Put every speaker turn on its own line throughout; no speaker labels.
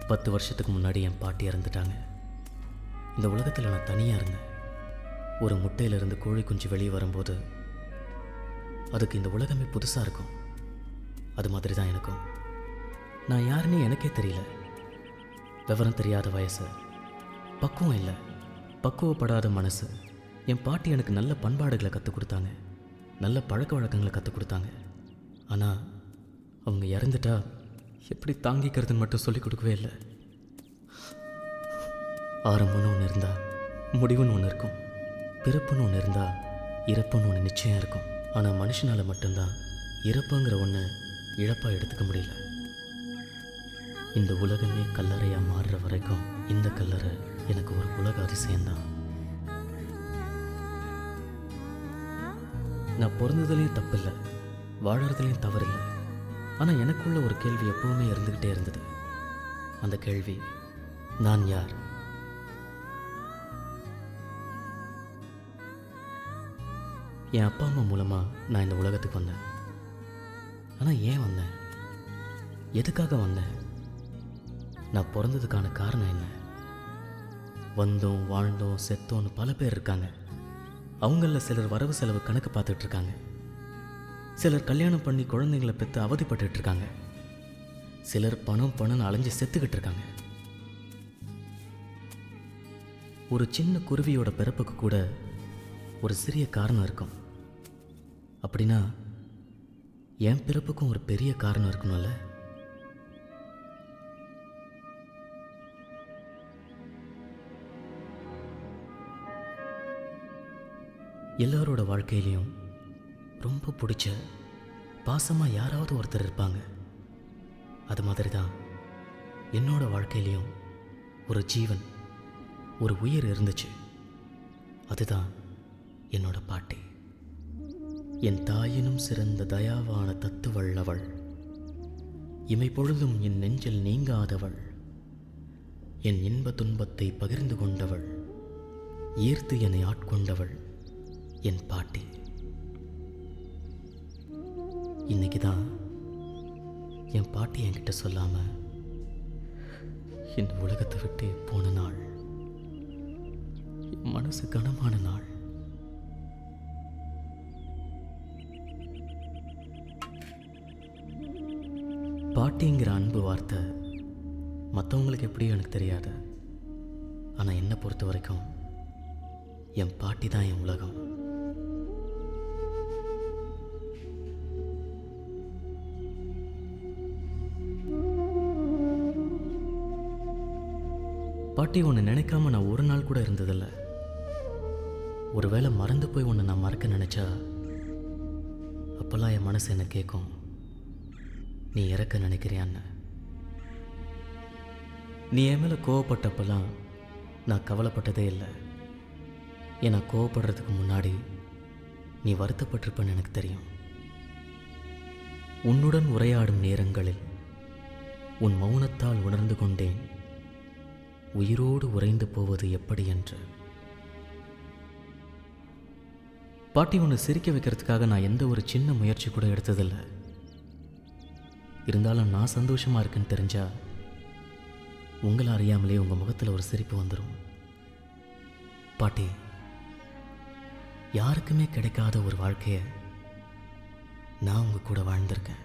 10 வருஷத்துக்கு முன்னாடி என் பாட்டி இறந்துட்டாங்க. இந்த உலகத்தில் நான் தனியாக இருந்தேன். ஒரு முட்டையிலிருந்து கோழி குஞ்சு வெளியே வரும்போது அதுக்கு இந்த உலகமே புதுசாக இருக்கும். அது மாதிரி தான் எனக்கும். நான் யாருன்னே எனக்கே தெரியல. விவரம் தெரியாத வயசு, பக்குவம் இல்லை, பக்குவப்படாத மனசு. என் பாட்டி எனக்கு நல்ல பண்பாடுகளை கற்றுக் கொடுத்தாங்க, நல்ல பழக்க வழக்கங்களை கற்றுக் கொடுத்தாங்க. ஆனால் அவங்க இறந்துட்டா எப்படி தாங்கிக்கிறதுன்னு மட்டும் சொல்லிக் கொடுக்கவே இல்லை. ஆரம்பம்னு ஒன்று இருந்தால் முடிவுன்னு ஒன்று இருக்கும், பிறப்புன்னு ஒன்று இருந்தால் இறப்புன்னு ஒன்று நிச்சயம் இருக்கும். ஆனால் மனுஷனால் மட்டும்தான் இறப்புங்கிற ஒன்று இழப்பாக எடுத்துக்க முடியல. இந்த உலகமே கல்லறையாக மாறுற வரைக்கும் இந்த கல்லறை எனக்கு ஒரு உலக அதிசயம்தான். நான் பிறந்ததுலேயும் தப்பில்லை, வாழறதுலேயும் தவறில்லை. ஆனால் எனக்குள்ள ஒரு கேள்வி எப்பவுமே இருந்துக்கிட்டே இருந்தது. அந்த கேள்வி, நான் யார்? என் அப்பா அம்மா மூலமாக நான் இந்த உலகத்துக்கு வந்தேன். ஆனால் ஏன் வந்தேன்? எதுக்காக வந்தேன்? நான் பிறந்ததுக்கான காரணம் என்ன? வந்தோம், வாழ்ந்தோம், செத்தோன்னு பல பேர் இருக்காங்க. அவங்களில் சிலர் வரவு செலவு கணக்கு பார்த்துட்டு இருக்காங்க. சிலர் கல்யாணம் பண்ணி குழந்தைங்களை பெற்று அவதிப்பட்டு இருக்காங்க. சிலர் பணம்னு அலைஞ்சு செத்துக்கிட்டு இருக்காங்க. ஒரு சின்ன குருவியோட பிறப்புக்கு கூட ஒரு சிறிய காரணம் இருக்கும். அப்படின்னா என் பிறப்புக்கும் ஒரு பெரிய காரணம் இருக்கணும்ல? எல்லாரோட வாழ்க்கையிலையும் ரொம்ப பிடிச்ச பாசமாக யாராவது ஒருத்தர் இருப்பாங்க. அது மாதிரி தான் என்னோட வாழ்க்கையிலையும் ஒரு ஜீவன், ஒரு உயிர் இருந்துச்சு. அதுதான் என்னோட பாட்டி. என் தாயினும் சிறந்த தயாவான தத்துவள்ளவள், இமை பொழுதும் என் நெஞ்சில் நீங்காதவள், என் இன்ப துன்பத்தை பகிர்ந்து கொண்டவள், ஈர்த்து என்னை ஆட்கொண்டவள் என் பாட்டி. இன்னைக்கு தான் என் பாட்டி என்கிட்ட சொல்லாம இந்த உலகத்தை விட்டு போன நாள். என் மனசு கனமான நாள். பாட்டிங்கிற அன்பு வார்த்தை மற்றவங்களுக்கு எப்படியும் எனக்கு தெரியாது. ஆனால் என்னை பொறுத்த வரைக்கும் என் பாட்டி தான் என் உலகம். பாட்டி ஒன்று நினைக்காம நான் ஒரு நாள் கூட இருந்ததில்லை. ஒருவேளை மறந்து போய் ஒன்று நான் மறக்க நினச்சா அப்போல்லாம் என் மனசு என்ன கேட்கும், நீ இறக்க நினைக்கிறியான்னு. நீ என் மேலே கோவப்பட்டப்பெல்லாம் நான் கவலைப்பட்டதே இல்லை. ஏன்னா கோவப்படுறதுக்கு முன்னாடி நீ வருத்தப்பட்டிருப்பன்னு எனக்கு தெரியும். உன்னுடன் உரையாடும் நேரங்களில் உன் மௌனத்தால் உணர்ந்து கொண்டேன் உயிரோடு உறைந்து போவது எப்படி என்று. பாட்டி ஒன்று சிரிக்க வைக்கிறதுக்காக நான் எந்த ஒரு சின்ன முயற்சி கூட எடுத்ததில்லை. இருந்தாலும் நான் சந்தோஷமாக இருக்குன்னு தெரிஞ்சா உங்களை அறியாமலே உங்கள் முகத்தில் ஒரு சிரிப்பு வந்துடும். பாட்டி, யாருக்குமே கிடைக்காத ஒரு வாழ்க்கையை நான் உங்கள் கூட வாழ்ந்திருக்கேன்.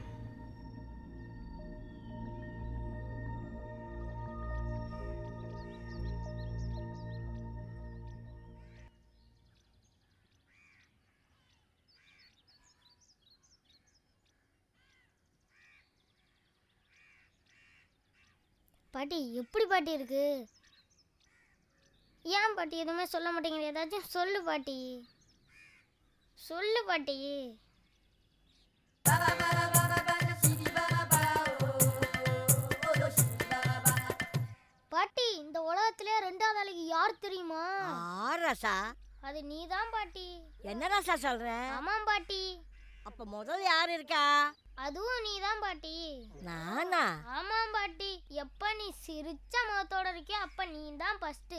பாட்டி எப்படி பாட்டி இருக்கு? ஏன் பாட்டி எதுவுமே சொல்ல மாட்டேங்கிற? ஏதாச்சும் சொல்லு பாட்டி, சொல்லு பாட்டி. பாட்டி, இந்த உலகத்திலே 2வது ஆளுக்கு யார் தெரியுமா?
ராசா,
அது நீதான் பாட்டி.
என்ன ராசா சொல்ற?
ஆமாம் பாட்டி.
அப்ப முதல் யார் இருக்கா?
அதுவும் நீதான் பாட்டி.
நானா?
ஆமாம் பாட்டி. எப்ப நீ சிரிச்ச முகத்தோட இருக்கியோ அப்ப நீ தான் ஃபர்ஸ்ட்.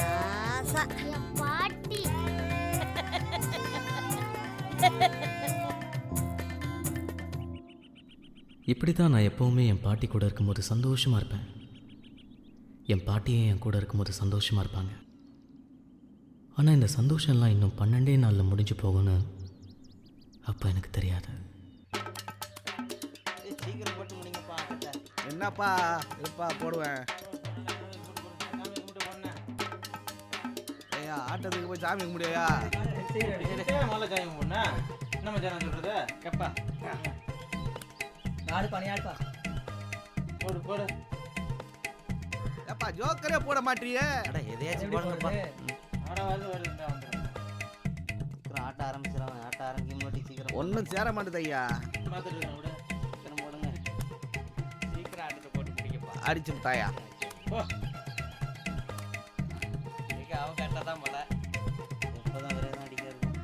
ராசா,
என் பாட்டி.
இப்படி தான் நான் எப்போவுமே என் பாட்டி கூட இருக்கும்போது சந்தோஷமாக இருப்பேன். என் பாட்டியும் என் கூட இருக்கும்போது சந்தோஷமாக இருப்பாங்க. ஆனால் இந்த சந்தோஷம்லாம் இன்னும் 12 நாளில் முடிஞ்சு போகும்னு அப்போ எனக்கு தெரியாது.
சீக்கிரம் போட்டு முடிங்கப்பா.
என்னப்பா இருப்பா போடுவேன். ஐயா ஆட்டத்துக்கு போய் சாமி கும்பிடுயா.
முதல்ல சாமி கும்பிடுண்ணா. என்ன மச்சான் நான் சொல்றது கேப்பா.
நாடுப்பா
போடு போடு.
ஏப்பா ஜோக்கரே போட மாட்டியே.
அட எதையாச்சும் போடுங்கப்பா. ஆட வருது வந்துடும். சீக்கிரம் ஆட்ட ஆரம்பிச்சிடும். முன்னாடி சீக்கிரம்
ஒன்றும் சேர மாட்டேது ஐயா.
பார்த்துட்டு இருக்கேன் விட. சீக்கிரம் போடுங்க. சீக்கிரம் ஆட்டத்தை போட்டு பிடிக்கப்பா.
அடிச்சு விட்டாயா.
போ. அவன் கரெக்டாக தான் போல. எப்போதான் ஒரே தான் அடிக்க இருக்கும்.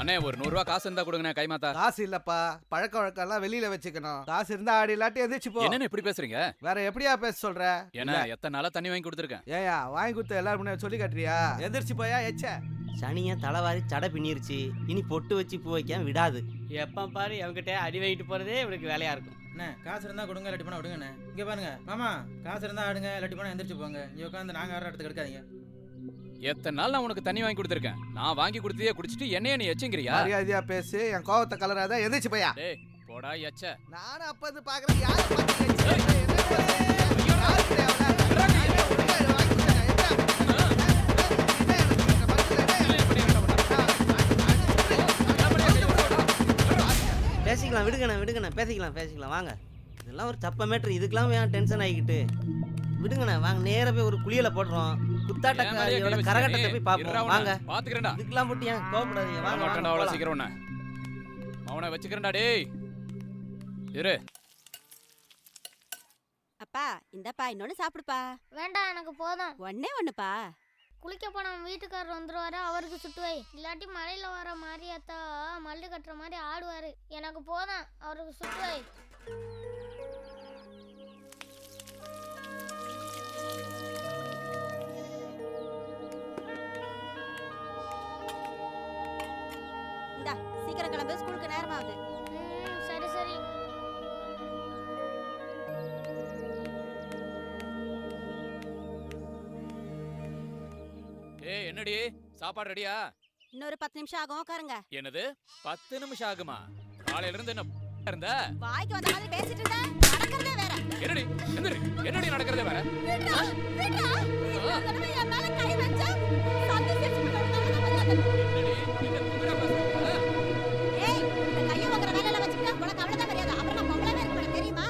அண்ணே ஒரு 100 ரூபா காசு இருந்தா கொடுங்கண்ணே கைமாத்தா.
காசு இல்லப்பா, பழக்க வழக்கம்லாம் வெளியில வச்சுக்கணும். காசு இருந்தா ஆடி இல்லாட்டி எந்திரிச்சு போ.
என்னன்னு இப்படி பேசுறீங்க?
வேற எப்படியா பேச சொல்ற?
ஏன்னா எத்தனை நாளா தண்ணி வாங்கி கொடுத்துருக்கேன்.
ஏயா வாங்கி கொடுத்த எல்லாரும் முன்னாடி சொல்லி காட்டுறியா? எந்திரிச்சு போயா எச்ச.
சனியை தலைவாரி சடை பின்னிருச்சு. இனி பொட்டு வச்சு பூ வைக்காம விடாது.
எப்போ பாரு அவங்ககிட்ட அடி வாங்கிட்டு போகிறதே இவருக்கு வேலையாக இருக்கும். அண்ணே காசு இருந்தால் கொடுங்க, இல்லாட்டி போனால் விடுங்கண்ணே. இங்கே பாருங்க மாமா, காசு இருந்தால் ஆடுங்க, இல்லாட்டி போனால் எந்திரிச்சு போங்க. இங்கே உட்காந்து நாங்கள் ஆடுற இடத்துக்கு எடுக்காதீங்க.
எத்தனை நாள் நான் உனக்கு தண்ணி வாங்கி கொடுத்துருக்கேன். நான் வாங்கி கொடுத்ததே குடிச்சிட்டு என்னைய நீ எச்சங்கிறியா?
மரியாதையா பேசு, என் கோவத்தை கலராத. எந்திரிச்சு போயா.
டேய் போடா எச்ச.
நானும் அப்ப இருந்து பாக்குறேன். யாரு பாத்து எச்ச?
பேசிக்கலாம் விடுங்கண்ணே பேசிக்கலாம் வாங்க. இதெல்லாம் ஒரு தப்ப மேட்ரு. இதுக்கெல்லாம் ஏன் டென்ஷன் ஆகிக்கிட்டு? விடுங்கண்ணே வாங்க, நேரா போய் ஒரு குளியல போடுறோம். குத்தாட்டக்காரியோட கரகட்டத்தை போய் பார்ப்போம் வாங்க.
பாத்துக்கிறேன்டா.
இதுக்கெல்லாம் போட்டு ஏன் கோவப்படாதீங்க. வாங்க
மாட்டேன்டா அவ்வளவு
வாங்க.
சீக்கிரம் உன்னை. அவனை வச்சுக்கிறேன்டா டேய். இரு.
அப்பா இந்தப்பா இன்னொன்னு சாப்பிடுப்பா.
வேண்டாம் எனக்கு போதும்.
ஒண்ணுப்பா.
குளிக்க போன வீட்டுக்காரர் வந்துருவாரு, அவருக்கு சுட்டுவை. இல்லாட்டி மலையில வர மாரியாத்தா மல்லு கட்டுற மாதிரி ஆடுவாரு. எனக்கு போதும், அவருக்கு சுட்டுவை.
இந்தா சீக்கிரம் கிளம்பு, ஸ்கூலுக்கு நேரமாகுது.
சரி சரி.
ஏய் என்னடி சாப்பாடு ரெடியா?
இன்னொரு 10 நிமிஷம் ஆகும், உட்காருங்க.
என்னது 10 நிமிஷம் ஆகுமா? காலையில இருந்து என்ன இருந்த?
வாய்க்கு வந்த மாதிரி பேசிட்டு இருந்தா நடக்கிறதே வேற.
என்னடி என்னடி நடக்கிறதே வேற?
விட்றா விட்றா. இந்த தடவை என் மேல கை வச்சா சாந்தி பேசிட்டு வந்தாங்க.
என்னடி என்ன குதிரை பேசுற?
ஏய் இந்த கைய வாங்குற வேலையில வச்சிட்டா உனக்கு அவ்வளவுதான் மரியாதை. அப்புறம் நான் பொம்பளை வேற உனக்கு தெரியுமா?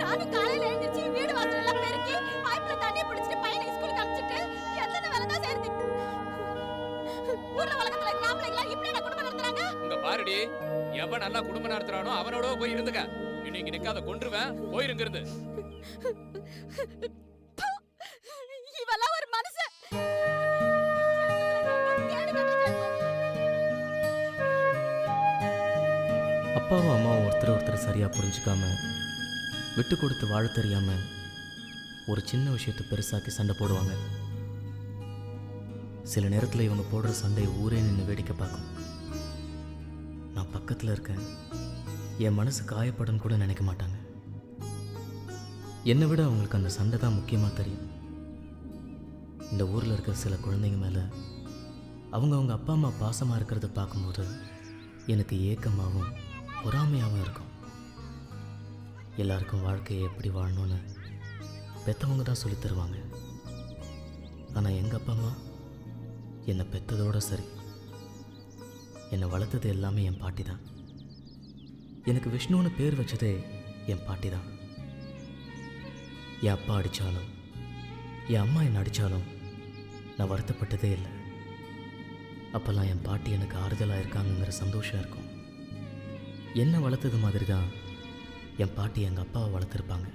நானும் காலையில எழுந்திருச்சு வீடு வாசல் எல்லாம் பெருக்கி பைப்ல தண்ணி பிடிச்சிட்டு பையனை ஸ்கூலுக்கு அனுப்பிச்சிட்டு எத்தனை வேலை தான் செய்யறது? ஊர்ல வழக்கத்துல கிராமத்துல இப்படி என்ன குடும்பம் நடத்துறாங்க?
இங்க பாருடி, எவன் நல்லா குடும்பம் நடத்துறானோ அவனோட போய் இருந்துக்க. இன்னைக்கு நிக்காத கொன்றுவேன். போயிருங்க இருந்து.
இவெல்லாம் ஒரு மனுஷன்.
அப்பாவும் அம்மாவும் ஒருத்தர் சரியாக புரிஞ்சுக்காம விட்டு கொடுத்து வாழ தெரியாம ஒரு சின்ன விஷயத்தை பெருசாக்கி சண்டை போடுவாங்க. சில நேரத்தில் இவங்க போடுற சண்டையை ஊரே நின்று வேடிக்கை பார்க்கும். நான் பக்கத்தில் இருக்கேன், என் மனசு காயப்படும் கூட நினைக்க மாட்டாங்க. என்னை விட அவங்களுக்கு அந்த சண்டை தான் முக்கியமாக தெரியும். இந்த ஊரில் இருக்கிற சில குழந்தைங்க மேலே அவங்க அப்பா அம்மா பாசமாக இருக்கிறத பார்க்கும்போது எனக்கு ஏக்கமாகவும் பொறாமையாகவும் இருக்கும். எல்லாருக்கும் வாழ்க்கையை எப்படி வாழணும்னு பெற்றவங்க தான் சொல்லித் தருவாங்க. ஆனால் எங்கள் அப்பா அம்மா என்னை பெற்றதோடு சரி, என்னை வளர்த்தது எல்லாமே என் பாட்டி தான். எனக்கு விஷ்ணுன்னு பேர் வச்சதே என் பாட்டி தான். என் அப்பா அடித்தாலும் என் அம்மா என்னை அடித்தாலும் நான் வருத்தப்பட்டதே இல்லை. அப்போல்லாம் என் பாட்டி எனக்கு ஆறுதலாக இருக்காங்கங்கிற சந்தோஷம் இருக்கும். என்னை வளர்த்தது மாதிரி தான் என் பாட்டி எங்கள் அப்பாவை வளர்த்துருப்பாங்க.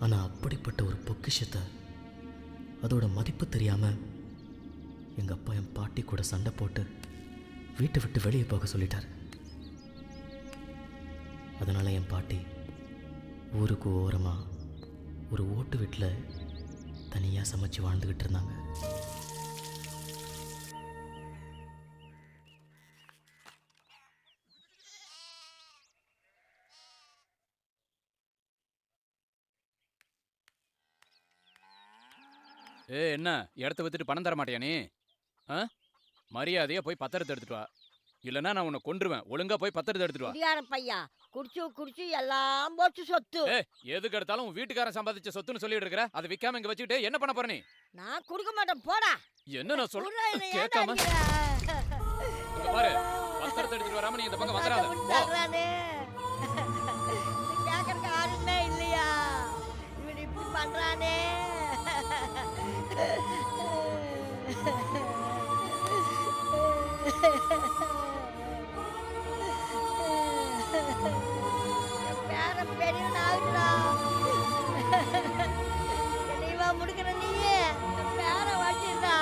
ஆனால் அப்படிப்பட்ட ஒரு பொக்கிஷத்தை அதோட மதிப்பு தெரியாமல் எங்கள் அப்பா என் பாட்டி கூட சண்டை போட்டு வீட்டை விட்டு வெளியே போக சொல்லிட்டார். அதனால் என் பாட்டி ஊருக்கு ஓரமாக ஒரு ஓட்டு வீட்டில் தனியாக சமைச்சு வாழ்ந்துக்கிட்டு இருந்தாங்க.
என்ன இடத்த வித்துட்டு பணம் தர மாட்டியா நீ? மரியாதையா போய் பத்திரத்தை எடுத்துட்டு வா, இல்லைன்னா நான் உன்னை கொன்றுவேன். ஒழுங்கா போய் பத்திரத்தை எடுத்துட்டு வா.
குடியார பையா குடிச்சு குடிச்சு எல்லாம் போச்சு சொத்து.
எதுக்கு எடுத்தாலும் உன் வீட்டுக்காரன் சம்பாதிச்ச சொத்துன்னு சொல்லிட்டு இருக்கிற, அதை விக்காம இங்க வச்சுக்கிட்டு என்ன பண்ண போற நீ?
நான் கொடுக்க மாட்டேன் போடா.
என்ன நான் சொல்றேன்
குடுறா, என்னை ஏன்டா
கேட்காம?
அடிக்கிற?
இங்க பாரு, பத்திரத்தை எடுத்துட்டு வராம நீ இந்த பக்கம் வந்துடாத. போ.
விட்டாடுறானே. கேட்கறதுக்கு ஆளுமே இல்லையா? இவன் இப்படி பண்றானே. என் பேரன் பெரியவன் ஆகுறா. என்னையவா முடுக்கிற நீயே? என் பேரன் வச்சிருந்தா.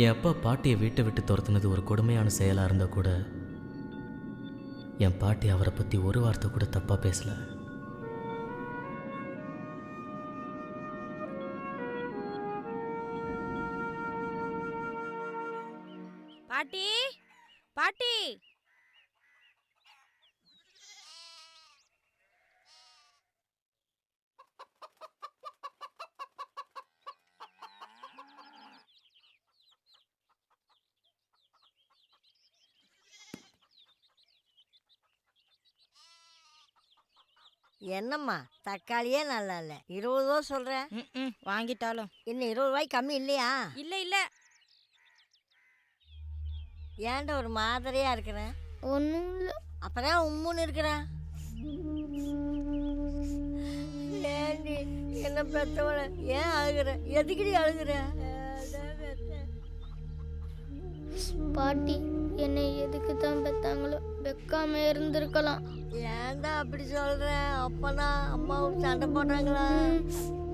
என் அப்பா பாட்டியை வீட்டை விட்டு துரத்துனது ஒரு கொடுமையான செயலாக இருந்தால் கூட என் பாட்டி அவரை பற்றி ஒரு வார்த்தை கூட தப்பாக பேசல.
பாட்டி பாட்டி
என்னம்மா தக்காளியே நல்லா இல்லை, 20 ரூபா சொல்கிறேன்.
வாங்கிட்டாலும்
இன்னும் 20 ரூபாய்க்கு கம்மி இல்லையா?
இல்ல இல்ல.
ஏன்டா ஒரு மாதிரியா இருக்கிறேன்?
ஒன்றும் இல்லை.
அப்புறம் உம்முன்னு இருக்கிறேன். ஏண்டி என்ன பெத்தவள ஏன் அழுகுற? எதுக்குடி அழுகுற?
பாட்டி என்னை எதுக்கு தான் பெத்தாங்களோ, வைக்காம இருந்திருக்கலாம்.
ஏன்டா அப்படி சொல்ற? அப்பனா அம்மாவும் சண்டை போட்டாங்களா?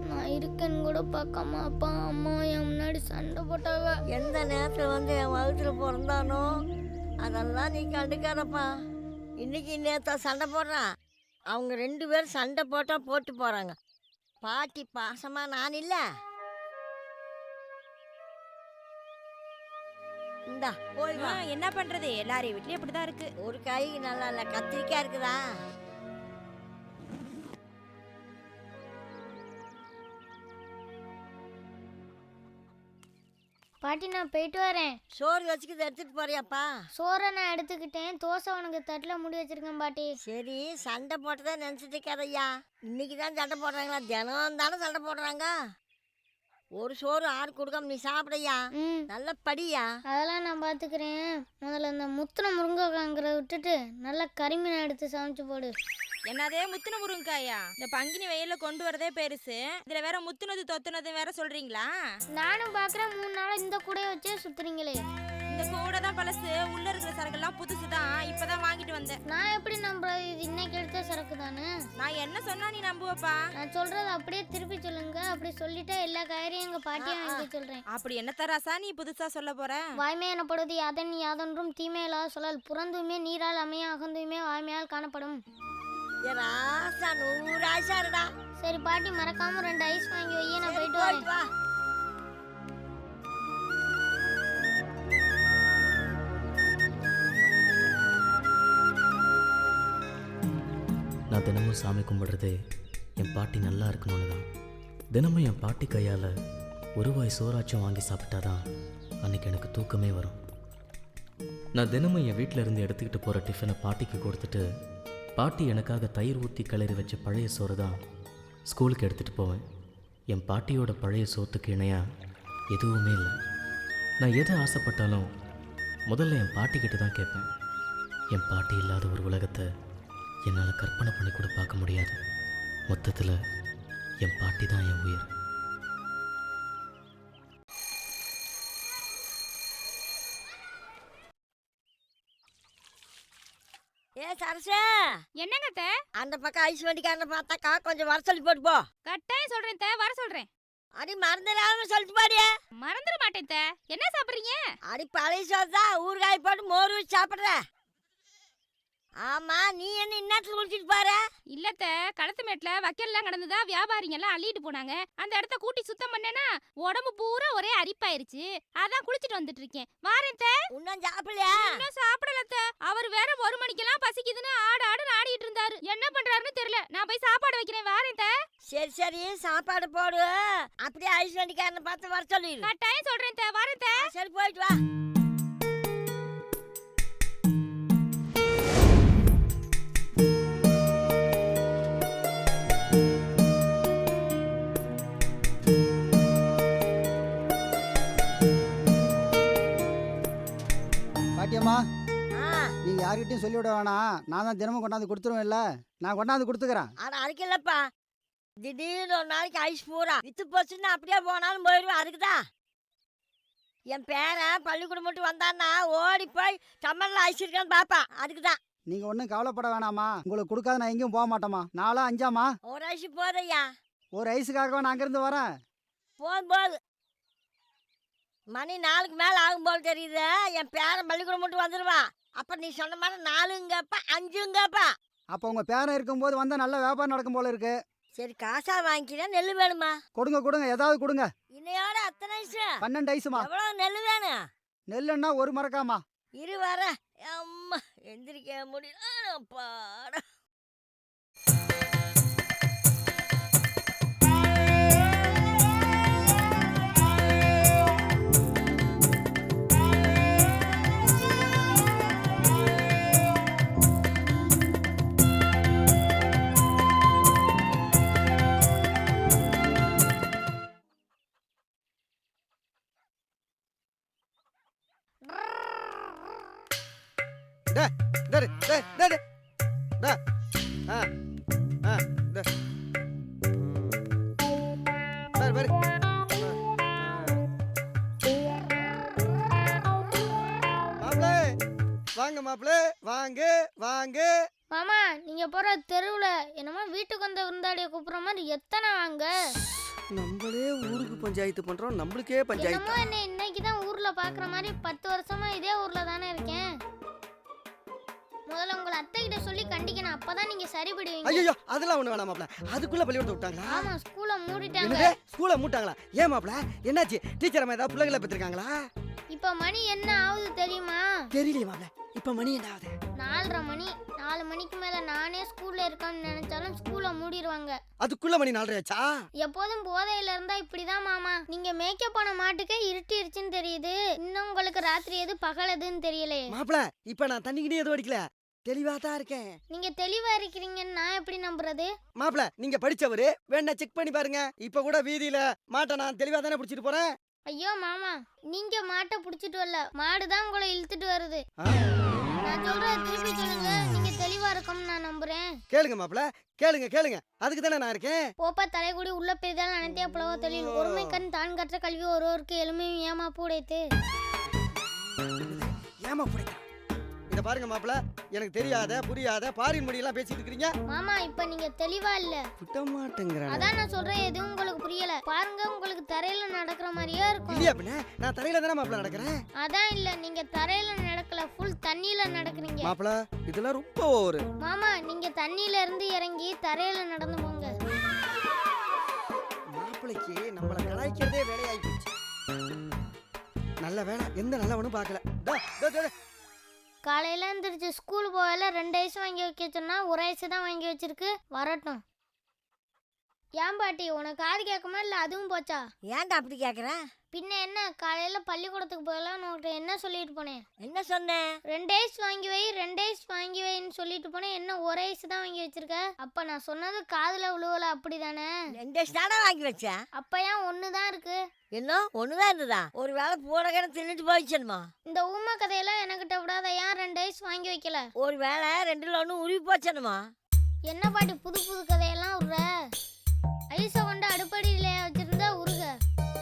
நான் இருக்கேன்னு கூட பார்க்காம அப்பா அம்மா என் முன்னாடி சண்டை போட்டாங்க.
எந்த நேரத்தில் வந்து என் வகுத்துல பிறந்தானோ அதெல்லாம் நீ கண்டுக்காதப்பா. இன்னைக்கு நேத்தா சண்டை போடுறான். அவங்க 2 பேரும் சண்டை போட்டா போட்டு போறாங்க. பாட்டி பாசமா நான் இல்லை. இந்தா போய் வா.
என்ன பண்றது, எல்லாரையும் வீட்லயும் இப்படிதான் இருக்கு.
ஒரு காய் நல்லா இல்லை, கத்திரிக்காய் இருக்குதா?
பாட்டி நான் போயிட்டு வரேன்.
சோறு வச்சுக்கிது எடுத்துட்டு போறியாப்பா?
சோறை நான் எடுத்துக்கிட்டேன், தோசை உனக்கு தட்டில் முடி வச்சிருக்கேன் பாட்டி.
சரி, சண்டை போட்டதான் நினச்சிட்டு இருக்காதையா. இன்னைக்கு தான் சண்டை போடுறாங்களா? தினம் தானே சண்டை போடுறாங்க. ஒரு சோறு ஆறு கொடுக்காம நீ சாப்பிடையா? நல்ல படியா.
அதெல்லாம் நான் பார்த்துக்கிறேன். முதல்ல இந்த முத்துன முருங்கைக்காங்கிறத விட்டுட்டு நல்லா கறிமீனை எடுத்து சமைச்சு போடு.
என்னதே முத்துன முருங்காயா? இந்த பங்கினி வெயில கொண்டு வரதே பெருசு, இதுல வேற முத்துனது தொத்துனது வேற சொல்றீங்களா?
நானும் பார்க்குறேன் 3 நாள் இந்த கூடையை வச்சே சுத்துறீங்களே.
இந்த கூட தான் பழசு, உள்ள இருக்கிற சரக்கெல்லாம் புதுசு தான், இப்பதான் வாங்கிட்டு வந்தேன்.
நான் எப்படி நம்புறது? இது இன்னைக்கு எடுத்த சரக்கு தானே.
நான் என்ன சொன்னா நீ நம்புவப்பா?
நான் சொல்றது அப்படியே திருப்பி சொல்லுங்க. அப்படி சொல்லிட்டா எல்லா காயரையும் எங்க பாட்டியை வாங்கி சொல்றேன்.
அப்படி என்ன தராசா நீ புதுசா சொல்ல போற?
வாய்மை எனப்படுவது யாதன் யாதொன்றும் தீமையில்லாத சொல்லல். புறந்துமே நீரால் அமைய அகந்துமே வாய்மையால் காணப்படும்.
ராசா 100 ஆசா இருடா.
சரி பாட்டி, மறக்காம 2 ஐஸ் வாங்கி வையே, நான் போயிட்டு வரேன்.
வா.
நான் தினமும் சாமி கும்பிடுறதே என் பாட்டி நல்லா இருக்கணும்னு தான். தினமும் என் பாட்டி கையால் ஒரு வாய் சோறாச்சும் வாங்கி சாப்பிட்டாதான் அன்றைக்கி எனக்கு தூக்கமே வரும். நான் தினமும் என் வீட்டில் இருந்து எடுத்துக்கிட்டு போகிற டிஃபனை பாட்டிக்கு கொடுத்துட்டு பாட்டி எனக்காக தயிர் ஊற்றி கிளறி வச்ச பழைய சோறு தான் ஸ்கூலுக்கு எடுத்துகிட்டு போவேன். என் பாட்டியோட பழைய சோத்துக்கு இணையாக எதுவுமே இல்லை. நான் எதை ஆசைப்பட்டாலும் முதல்ல என் பாட்டிக்கிட்ட தான் கேட்பேன். என் பாட்டி இல்லாத ஒரு உலகத்தை என்னால் கற்பனை பண்ணி கூட பார்க்க முடியாது. மொத்தத்தில் என் பாட்டி தான் என் உயிர்.
ஏ சரசே,
என்னங்க அத்தை?
அந்த பக்கம் ஐஸ் வண்டிக்காரனை பார்த்தாக்கா கொஞ்சம் வர சொல்லி போட்டு போ.
கட்டாயம் சொல்றேன் அத்தை, வர சொல்றேன்.
அடி மறந்துடாம சொல்லிட்டு பாடியே.
மறந்துட மாட்டேன் அத்தை. என்ன சாப்பிடுறீங்க?
அடி பழைய சோறு தான், ஊறுகாய் போட்டு மோர் வச்சு சாப்பிட்ற. ஆமா நீ என்ன இந்நேரத்துல குளிச்சிட்டு பாரு?
இல்லத்த களத்து மேட்ல வக்கல்லாம் கடந்துதா வியாபாரிங்க எல்லாம் அள்ளிட்டு போனாங்க. அந்த இடத்த கூட்டி சுத்தம் பண்ணேனா உடம்பு பூரா ஒரே அரிப்பாயிருச்சு. அதான் குளிச்சிட்டு வந்துட்டு இருக்கேன். வாரேன் தே.
இன்னும் சாப்பிடலையா?
இன்னும் சாப்பிடலத்த. அவர் வேற 1 மணிக்கெல்லாம் பசிக்குதுன்னு ஆடு ஆடிட்டு இருந்தாரு. என்ன பண்றாருன்னு தெரியல. நான் போய் சாப்பாடு வைக்கிறேன். வாரேன் தே.
சரி சரி சாப்பாடு போடு. அப்படியே ஐஸ் வண்டிக்காரனை பார்த்து வர சொல்லிடு.
நான் டைம் சொல்றேன் தே. வாரேன் தே.
சரி போயிட்டு வா.
பாட்டியம்மா,
ஆ
நீங்க யார்கிட்டயும் சொல்லிவிட வேணாம். நான் தான் தினமும் கொண்டாந்து கொடுத்துருவேன்ல. நான் கொண்டாந்து கொடுத்துக்கிறேன்.
ஆனா அதுக்கு இல்லப்பா, திடீர்னு ஒரு நாளைக்கு ஐஸ் பூரா வித்து போச்சுன்னா அப்படியே போனாலும் போயிடுவேன். அதுக்குதான் என் பேரன் பள்ளிக்கூடம் மட்டும் வந்தான்னா ஓடி போய் டம்மரில் ஐஸ் இருக்கான்னு பாப்பா. அதுக்குதான்.
நீங்க ஒன்றும் கவலைப்பட வேணாமா. உங்களுக்கு கொடுக்காத நான் எங்கேயும் போக மாட்டேம்மா. 4 5
ஒரு ஐஸ் போதையா?
ஒரு ஐஸுக்காகவா நான் அங்கேருந்து வரேன்.
போது மணி 4க்கு மேலே ஆகும் போல தெரியுது. என் பேரன் பள்ளிக்கூடம் மட்டும் வந்துடுவா. அப்ப நீ சொன்ன மாதிரி 4ங்கப்பா 5ங்கப்பா.
அப்போ உங்க பேரன் இருக்கும்போது வந்தால் நல்ல வியாபாரம் நடக்கும் போல இருக்கு.
சரி காசா வாங்கிக்கிறேன். நெல் வேணுமா?
கொடுங்க கொடுங்க, ஏதாவது கொடுங்க.
இன்னையோட அத்தனை ஐஸ்?
12 ஐஸுமா.
எவ்வளவு நெல் வேணும்?
நெல்லுன்னா 1 மரக்காமா.
இரு வர. அம்மா எந்திரிக்க முடியல பாட.
வாங்க மாப்பிள்ளை, வாங்க வாங்க.
மாமா நீங்க போற தெருவுல என்னமோ வீட்டுக்கு வந்த விருந்தாளியை கூப்பிடுற மாதிரி எத்தனை வாங்க.
நம்மளே ஊருக்கு பஞ்சாயத்து பண்றோம், நம்மளுக்கே பஞ்சாயத்து.
என்னமோ என்ன இன்னைக்கு தான் ஊர்ல பாக்குற மாதிரி 10 வருஷமா இதே ஊர்ல தானே இருக்கேன். முதல்ல உங்களை அத்தை கிட்ட சொல்லி கண்டிக்கணும். அப்பதான் நீங்க சரிபடுவீங்க.
ஐயோ அதெல்லாம் ஒண்ணு வேணாம் மாப்பிள்ள. அதுக்குள்ள பள்ளிக்கூடத்தை விட்டாங்களா?
ஆமா ஸ்கூலை மூடிட்டாங்க.
என்னது ஸ்கூலை மூட்டாங்களா? ஏன் மாப்பிள்ள என்னாச்சு? டீச்சர் அம்மா ஏதாவது பிள்ளைகளை பெற்றிருக்காங்களா?
இப்ப மணி என்ன ஆகுது தெரியுமா?
தெரியலையே மாப்பிள்ள. இப்ப மணி என்ன ஆகுது?
4:30 மணி. 4 மணிக்கு மேல நானே ஸ்கூல்ல இருக்கேன்னு நினைச்சாலும் ஸ்கூலை மூடிடுவாங்க.
அதுக்குள்ள மணி 4:30 ஆச்சா?
எப்போதும் போதையில இருந்தா இப்படிதான் மாமா. நீங்க மேக்கப் பண்ண மாட்டுக்கே இருட்டிருச்சுன்னு தெரியுது. இன்னும் உங்களுக்கு ராத்திரி எது பகல் எதுன்னு தெரியலையே.
மாப்பிள்ள இப்ப நான் தண்ணிக்கிட்டே எதுவும் அடிக்கல, தெளிவா தான் இருக்கேன்.
நீங்க தெளிவா இருக்கிறீங்கன்னு நான் எப்படி நம்புறது?
மாப்பிள்ள நீங்க படிச்சவரு, வேணா செக் பண்ணி பாருங்க. இப்ப கூட வீதியில மாட்டை நான் தெளிவா தானே பிடிச்சிட்டு போறேன்.
ஐயோ மாமா, நீங்க மாட்டை புடிச்சிட்டு வரல, மாடுதான் உங்களை இழுத்துட்டு வருது. நான் சொல்றத திருப்பி சொல்லுங்க. நீங்க தெளிவா இருக்கோம்னு நான் நம்புறேன்.
கேளுங்க மாப்பிள்ள, கேளுங்க கேளுங்க. அதுக்கு தானே நான் இருக்கேன்.
போப்பா தலைகுடி உள்ள பெரிதால் நினைத்தே புலவ தொழில் ஒருமை கண் தான் கற்ற கல்வி ஒருவருக்கு எளிமையும் ஏமா பூடைத்து.
ஏமா புடிக்க? இத பாருங்க மாப்பிள்ள, எனக்கு தெரியாத புரியாத பாரின் மொழியெல்லாம் பேசிட்டு இருக்கீங்க.
மாமா இப்ப நீங்க தெளிவா இல்ல.
விட்ட மாட்டேங்கறேன்.
அதான் நான் சொல்றேன், எதுவும் உங்களுக்கு புரியல. பாருங்க உங்களுக்கு தரையில நடக்கிற மாதிரியே இருக்கும்.
இல்லையா பின்ன? நான் தரையில தானே மாப்பிள்ள நடக்கிறேன்.
அதான் இல்ல, நீங்க தரையில நடக்கல, ஃபுல் தண்ணியில நடக்கிறீங்க.
மாப்பிள்ள இதெல்லாம் ரொம்ப ஓவர்.
மாமா நீங்க தண்ணியில இருந்து இறங்கி தரையில நடந்து போங்க.
மாப்பிளைக்கு நம்மள கலாய்க்கிறதே வேலையாயி போச்சு. நல்ல வேலை, எந்த நல்லவனும் பார்க்கல.
காலையில எந்திரிச்சு ஸ்கூல் போகல 2 ஐஸ் வாங்கி வைக்க சொன்னா 1 ஐஸ் தான் வாங்கி வச்சிருக்கு. வரட்டும். ஏன் பாட்டி உனக்கு காது கேட்குமா இல்லை அதுவும் போச்சா?
ஏன்டா அப்படி கேட்குற?
பின்ன என்ன, காலையில் பள்ளிக்கூடத்துக்கு போகலாம் உன்கிட்ட என்ன சொல்லிட்டு போனேன்?
என்ன சொன்னேன்?
2 ஐஸ் வாங்கி வை 2 ஐஸ் வாங்கி வைன்னு சொல்லிட்டு போனேன். என்ன 1 ஐஸ் தான் வாங்கி வச்சிருக்க? அப்போ நான் சொன்னது காதில் விழுவல அப்படி தானே?
2 ஐஸ் தானே வாங்கி வச்சேன்.
அப்போ ஏன் 1 தான் இருக்கு?
என்ன 1 தான் இருந்ததா? ஒரு வேளை பூடகரை தின்னுட்டு போயிடுச்சுமா?
இந்த ஊமை கதையெல்லாம் எனக்கிட்ட விடாத. ஏன் 2 ஐஸ் வாங்கி வைக்கல?
ஒரு வேளை 2ல் 1 உருவி போச்சனுமா?
என்ன பாட்டி புது புது கதையெல்லாம் விடுற? ஐஸை கொண்டு அடுப்படியில வச்சிருந்தா உருக.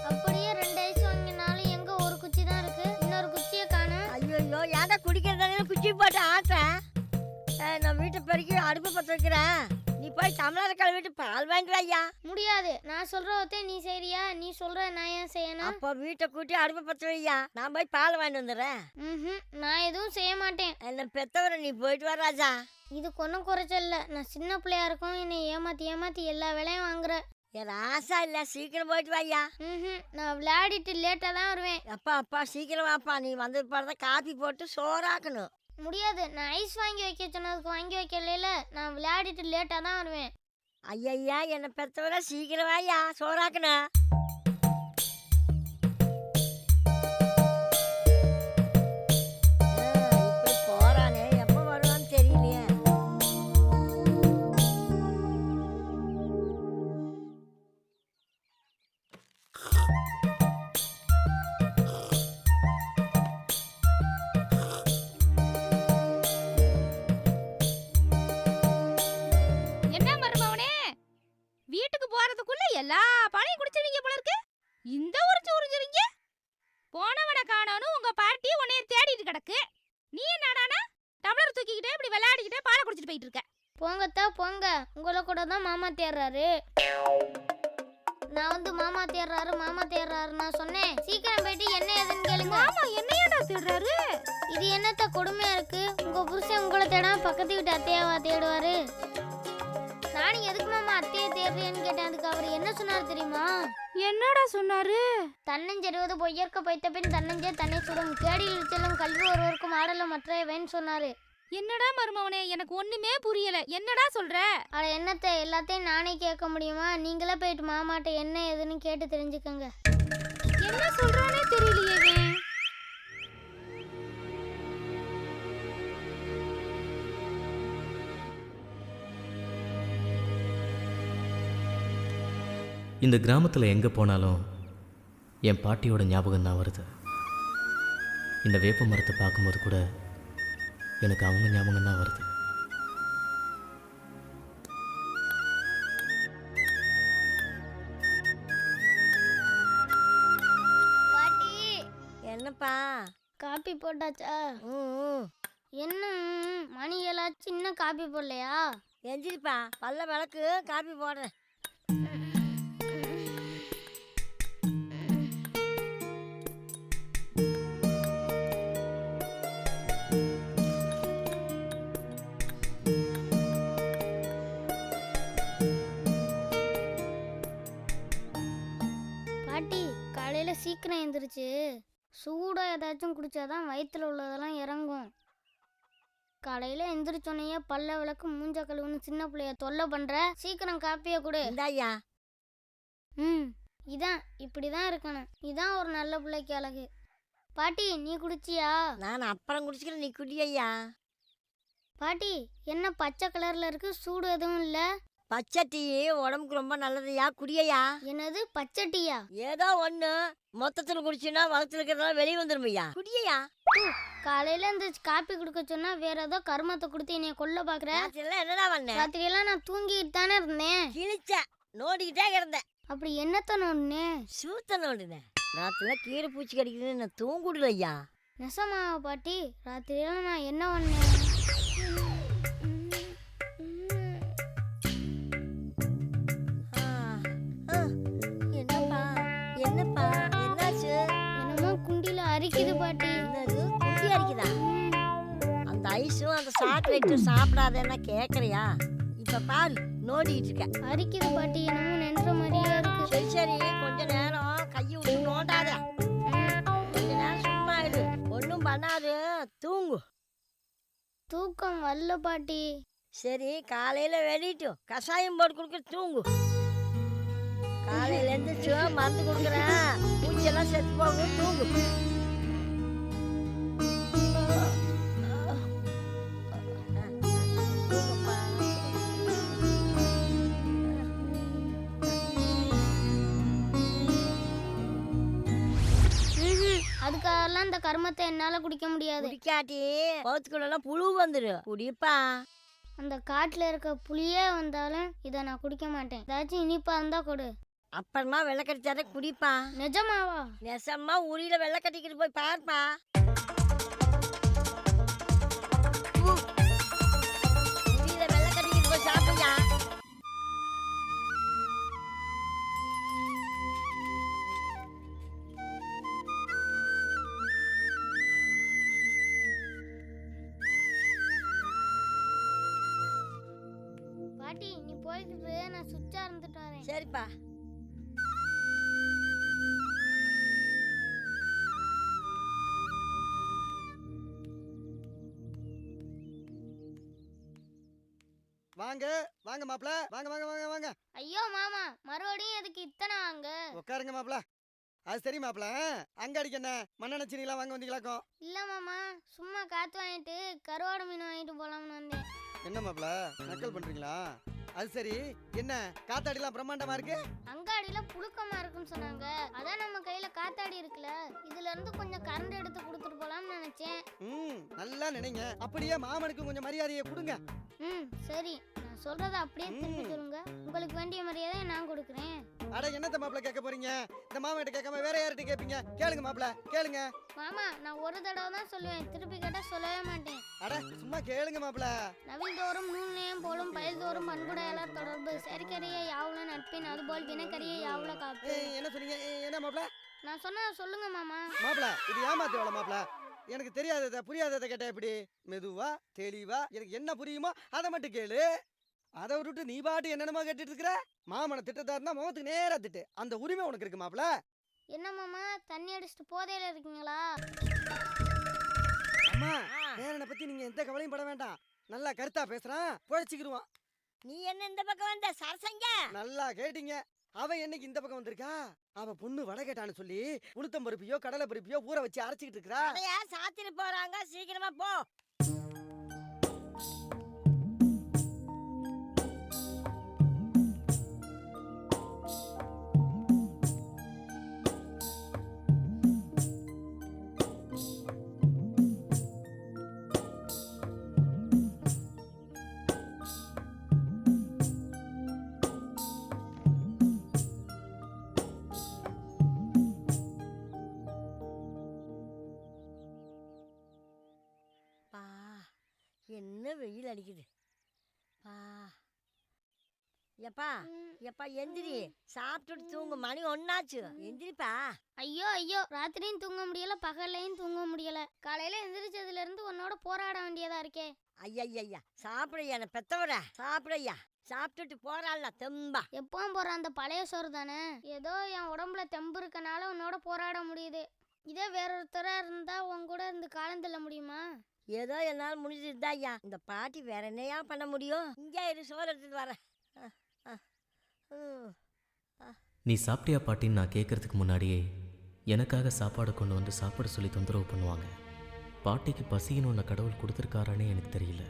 அப்படியே 2 ஐஸ் வாங்கினாலும் எங்க ஒரு குச்சி தான் இருக்கு, இன்னொரு குச்சியை காணோம்.
ஐயோ ஏன்டா குடிக்கிறதானே குச்சி போட்டு ஆட்டேன். நான் வீட்டை பெருக்கி அடுப்பு பற்ற வைக்கிறேன். நீ போய் தமிழர் கழுவிட்டு பால் வாங்கிட்டு ஐயா.
முடியாது. நான் சொல்றதே நீ செய்றியா? நீ சொல்ற நான் ஏன் செய்யணும்?
அப்போ வீட்டை கூட்டி அடுப்பு பற்ற வையா, நான் போய் பால் வாங்கிட்டு வந்துடுறேன்.
நான் எதுவும் செய்ய மாட்டேன்.
இந்த என் பெத்தவரை நீ போயிட்டு வா ராஜா.
இதுக்கு ஒன்றும் குறைச்சல் இல்லை. நான் சின்ன பிள்ளையா இருக்கும் என்னை ஏமாற்றி ஏமாற்றி எல்லா வேலையும் வாங்குற.
என் ராசா இல்லை, சீக்கிரம் போயிட்டு வாய்யா.
நான் விளையாடிட்டு லேட்டாக தான் வருவேன்.
அப்பா சீக்கிரம் வாப்பா. நீ வந்து பாருதான் காப்பி போட்டு சோறாக்கணும்.
முடியாது, நான் ஐஸ் வாங்கி வைக்க சொன்னதுக்கு வாங்கி வைக்கல. நான் விளையாடிட்டு லேட்டாக தான் வருவேன்.
ஐயா என்னை பெத்தவரை சீக்கிரம் வாய்யா, சோறாக்கணும். இப்படி போறானே, எப்போ வருவான்னு தெரியலையே.
என்ன மருமவனே, வீட்டுக்கு போறதுக்குள்ள எல்லா பாலையும் குடிச்சிருவீங்க போல இருக்கு. இந்த உறிஞ்சுறீங்க. போனவனை காணோன்னு உங்க பார்ட்டி உன்னைய தேடிட்டு கிடக்கு. நீ என்னடானா டம்ளர் தூக்கிக்கிட்டே இப்படி விளையாடிக்கிட்டே பாலை குடிச்சிட்டு போயிட்டு இருக்க.
போங்கத்தா போங்க, உங்களை கூட தான் மாமா தேடுறாரு. நான் வந்து மாமா தேடுறாரு நான் சொன்னேன். சீக்கிரம் போயிட்டு என்ன ஏதுன்னு கேளுங்க.
மாமா என்னையடா தேடுறாரு?
இது என்னத்த கொடுமையா இருக்கு? உங்க புருஷன் உங்களை தேடாம பக்கத்து வீட்டு அத்தையாவா தேடுவாரு? நானும் எதுக்கு மாமா அத்தையை தேடுறேன்னு கேட்டேன். அதுக்கு அவர் என்ன சொன்னார் தெரியுமா?
என்னடா சொன்னாரு?
தன்னஞ்செருவது பொய்யற்க பொய்த்த பின் தன்னஞ்சே தன்னை சுடும், கேடியில் செல்லும் கல்வி ஒருவருக்கும் ஆடலும் மற்றவன் சொன்னாரு.
என்னடா மருமவனே, எனக்கு ஒண்ணுமே புரியல. என்னடா சொல்ற?
அட என்னத்தை, எல்லாத்தையும் நானே கேட்க முடியுமா? நீங்களே போயிட்டு மாமாட்ட என்ன ஏதுன்னு கேட்டு தெரிஞ்சுக்கங்க.
என்ன சொல்றானே தெரியலையே இவன்.
இந்த கிராமத்தில் எங்கே போனாலும் என் பாட்டியோட ஞாபகம் தான் வருது. இந்த வேப்ப மரத்தை பார்க்கும்போது கூட எனக்கு அவங்க ஞாபகம் தான் வருது.
பாட்டி,
என்னப்பா?
காப்பி போட்டாச்சா? என்ன மணி எல்லாம் சின்ன காப்பி போடலையா?
எந்திரிப்பா, பல்ல விளக்கு, காப்பி போடுறேன்.
பாட்டி, காலையில சீக்கிரம் எழுந்திரிச்சு சூடா ஏதாச்சும் குடிச்சாதான் வயிற்றுல உள்ளதெல்லாம் இறங்கும். காலையில எந்திரிச்சோன்னையே பல்ல விளக்கு மூஞ்ச கழுவுன்னு சின்ன பிள்ளைய தொல்லை பண்ற. சீக்கிரம் காப்பியை கொடு.
இந்தாய்யா.
இதான் இப்படிதான் இருக்கணும். இதான் ஒரு நல்ல பிள்ளைக்கு அழகு. பாட்டி, நீ குடிச்சியா?
நான் அப்புறம் குடிச்சுக்கிறேன், நீ குடியா.
பாட்டி, என்ன பச்சை கலர்ல இருக்கு? சூடு எதுவும் இல்ல?
பச்சை டீ உடம்புக்கு ரொம்ப நல்லதுயா, குடியா.
என்னது பச்சை டீயா?
ஏதோ ஒண்ணு மொத்தத்தில் குடிச்சுன்னா வகுத்துல இருக்கிறதெல்லாம் வெளியே வந்துருமையா, குடியா.
காலையில இந்த காப்பி குடுக்க சொன்னா வேற ஏதோ கருமத்தை கொடுத்து என்னைய கொல்ல பாக்குற.
என்னடா பண்ண?
ராத்திரி எல்லாம் நான் தூங்கிட்டு தானே இருந்தேன்.
கிழிச்ச நோண்டிக்கிட்டே கிடந்தேன்.
அப்படி என்னத்த நோண்டினேன்?
சூத்த நோண்டினேன். ராத்திரில கீரை பூச்சி கடிக்குதுன்னு நான் தூங்குடல ஐயா.
நெசமாவா பாட்டி? ராத்திரியெல்லாம் நான் என்ன பண்ணேன்?
என்னப்பா என்னப்பா என்னாச்சு?
என்னமோ குண்டில அரிக்குது பாட்டி.
என்னது குண்டி அரிக்குதா? அந்த ஐஸும் அந்த சாக்லேட்டும் சாப்பிடாதேன்னா கேட்குறியா? இப்போ பால் நோண்டிக்கிட்டு இருக்க.
அரிக்குது பாட்டி, என்னமோ நின்ற மாதிரியே இருக்கு.
சரி சரி, கொஞ்ச நேரம் கையை விட்டு நோண்டாத. கொஞ்ச நேரம் சும்மா இரு, ஒன்றும் பண்ணாது, தூங்கு.
தூக்கம் வரல பாட்டி.
சரி, காலையில வெளியிட்டு கஷாயம் போட்டு கொடுக்க, தூங்கு. காலையில எழுந்திரிச்சு மருந்து கொடுக்குறேன், பூச்செல்லாம் செத்து போகும், தூங்கு.
அதுக்காகலாம் இந்த கர்மத்தை என்னால குடிக்க முடியாது.
குடிக்காட்டி பௌத்துக்குள்ளெல்லாம் புழு வந்துரு, குடிப்பா.
அந்த காட்டுல இருக்க புளியே வந்தாலும் இதை நான் குடிக்க மாட்டேன். ஏதாச்சும் இனிப்பா இருந்தா கொடு.
அப்புறமா வெள்ளை கட்டிச்சார குடிப்பா.
நிஜமாவா?
நெசமா உரியில வெள்ளை கட்டிக்கிட்டு போய் பார்ப்பா. உரியில வெள்ளை கட்டிக்கிட்டு போய் சாப்பிடுயா.
போய்கிட்டு இரு, நான் சுவிட்சா இருந்துட்டு வரேன்.
சரிப்பா.
வாங்க வாங்க மாப்பிள, வாங்க வாங்க வாங்க வாங்க.
ஐயோ மாமா, மறுபடியும் எதுக்கு இத்தனை வாங்க?
உட்காருங்க மாப்பிள. அது சரி மாப்பிள, அங்க அடிக்க என்ன மண்ணெண்ணெய் சீனிலாம் வாங்க வந்தீங்களாக்கும்?
இல்ல மாமா, சும்மா காத்து வாங்கிட்டு கருவாடு மீன் வாங்கிட்டு போலாம்னு வந்தேன்.
என்ன மாப்பிள நக்கல் பண்றீங்களா? அது சரி, என்ன காத்தாடிலாம் பிரம்மாண்டமா இருக்கு?
அங்காடியில புழுக்கமா இருக்குன்னு சொன்னாங்க. அதான் நம்ம கையில காத்தாடி இருக்குல்ல, இதுல இருந்து கொஞ்சம் கரண்ட் எடுத்து கொடுத்துட்டு போலாம்னு நினைச்சேன்.
நல்லா நினைங்க. அப்படியே மாமனுக்கு கொஞ்சம் மரியாதையை கொடுங்க.
சரி, நான் சொல்றத அப்படியே திருப்பி சொல்லுங்க. உங்களுக்கு வேண்டிய மரியாதையை நான் கொடுக்குறேன்.
அட என்னத்த மாப்பிள கேட்க போறீங்க? இந்த மாமன்கிட்ட கேட்காம வேற யார்கிட்ட கேட்பீங்க? கேளுங்க மாப்பிள, கேளுங்க.
மாமா, நான் ஒரு தடவை தான் சொல்லுவேன், திருப்பி கேட்டா சொல்லவே மாட்டேன்.
அட சும்மா கேளுங்க மாப்பிள.
நவில் தோறும் நூல்நேயம் போலும் பயில் தோறும் பண்புடையாளர் தொடர்பு சரிக்கரிய யாவுல நட்பின் அதுபோல் வினக்கரிய யாவுல காப்பு.
என்ன சொன்னீங்க? என்ன மாப்பிள?
நான் சொன்னா சொல்லுங்க மாமா.
மாப்பிள இது ஏமாத்து வேலை மாப்பிள. எனக்கு தெரியாததை புரியாததை கேட்டா எப்படி? மெதுவா தெளிவா எனக்கு என்ன புரியுமோ அதை மட்டும் கேளு. அதை விட்டுட்டு நீ பாட்டு என்னென்னமோ கேட்டுட்டு இருக்கிற. மாமனை திட்டத்தா இருந்தா முகத்துக்கு நேரா திட்டு. அந்த உரிமை உனக்கு இருக்கு மாப்பிள.
என்ன மாமா, தண்ணி அடிச்சுட்டு போதையில இருக்கீங்களா?
அம்மா, பேரனை பத்தி நீங்க எந்த கவலையும் பட வேண்டாம். நல்லா கருத்தா பேசுறான், புழைச்சிக்கிடுவான்.
நீ என்ன இந்த பக்கம் வந்த சரசங்க?
நல்லா கேட்டீங்க. அவன் என்னைக்கு இந்த பக்கம் வந்திருக்கா? அவ பொண்ணு வடை கேட்டான்னு சொல்லி உளுத்தம் பருப்பியோ கடலை பருப்பியோ ஊற வச்சு அரைச்சிக்கிட்டு இருக்கா.
அதையா சாத்திட்டு போறாங்க, சீக்கிரமா போ. என்ன வெயில் அடிக்குது பா. எப்பா எப்பா எந்திரி, சாப்பிட்டுட்டு தூங்கு. மணி 1 ஆச்சு, எந்திரிப்பா.
ஐயோ ஐயோ, ராத்திரியும் தூங்க முடியல, பகல்லையும் தூங்க முடியல. காலையில எந்திரிச்சதுல இருந்து உன்னோட போராட வேண்டியதா இருக்கே.
ஐயா சாப்பிடையா, நான் பெத்தவர சாப்பிடையா. சாப்பிட்டுட்டு போறாள்ல தெம்பா.
எப்பவும் போற அந்த பழைய சோறு தானே. ஏதோ என் உடம்புல தெம்பு இருக்கனால உன்னோட போராட முடியுது. இதே வேறொருத்தரா இருந்தா உன் கூட இருந்து காலம் தள்ள முடியுமா?
ஏதோ என்னால் முடிஞ்சிருந்தா ஐயா. இந்த பாட்டி வேற என்னையா பண்ண முடியும்? இங்கே இரு, சோறு எடுத்துட்டு வரேன்.
நீ சாப்பிட்டியா பாட்டின்னு நான் கேட்கறதுக்கு முன்னாடியே எனக்காக சாப்பாடு கொண்டு வந்து சாப்பிட சொல்லி தொந்தரவு பண்ணுவாங்க. பாட்டிக்கு பசின்னு ஒன்று கடவுள் கொடுத்துருக்காரானே எனக்கு தெரியல.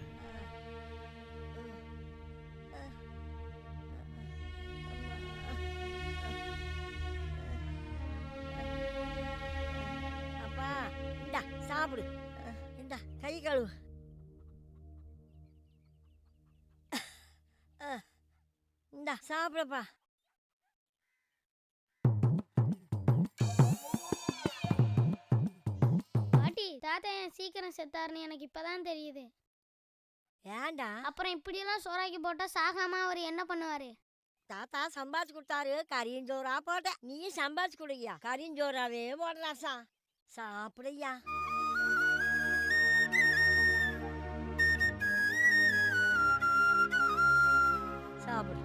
அப்பா இந்தா சாப்பிடு. இந்தா கை கழுவு. இந்தா சாப்பிடப்பா.
பாட்டி, தாத்தா ஏன் சீக்கிரம் செத்தாருன்னு எனக்கு இப்பதான் தெரியுது.
ஏண்டா?
அப்புறம் இப்படியெல்லாம் சோறாக்கி போட்டா சாகாம அவர் என்ன பண்ணுவாரு?
தாத்தா சம்பாதிச்சு கொடுத்தாரு, கரியஞ்சோறா போட்ட. நீ சம்பாதிச்சு கொடுயா, கரியஞ்சோறாவே போடுறாசா. சாப்பிடையா. சாப்பிடு.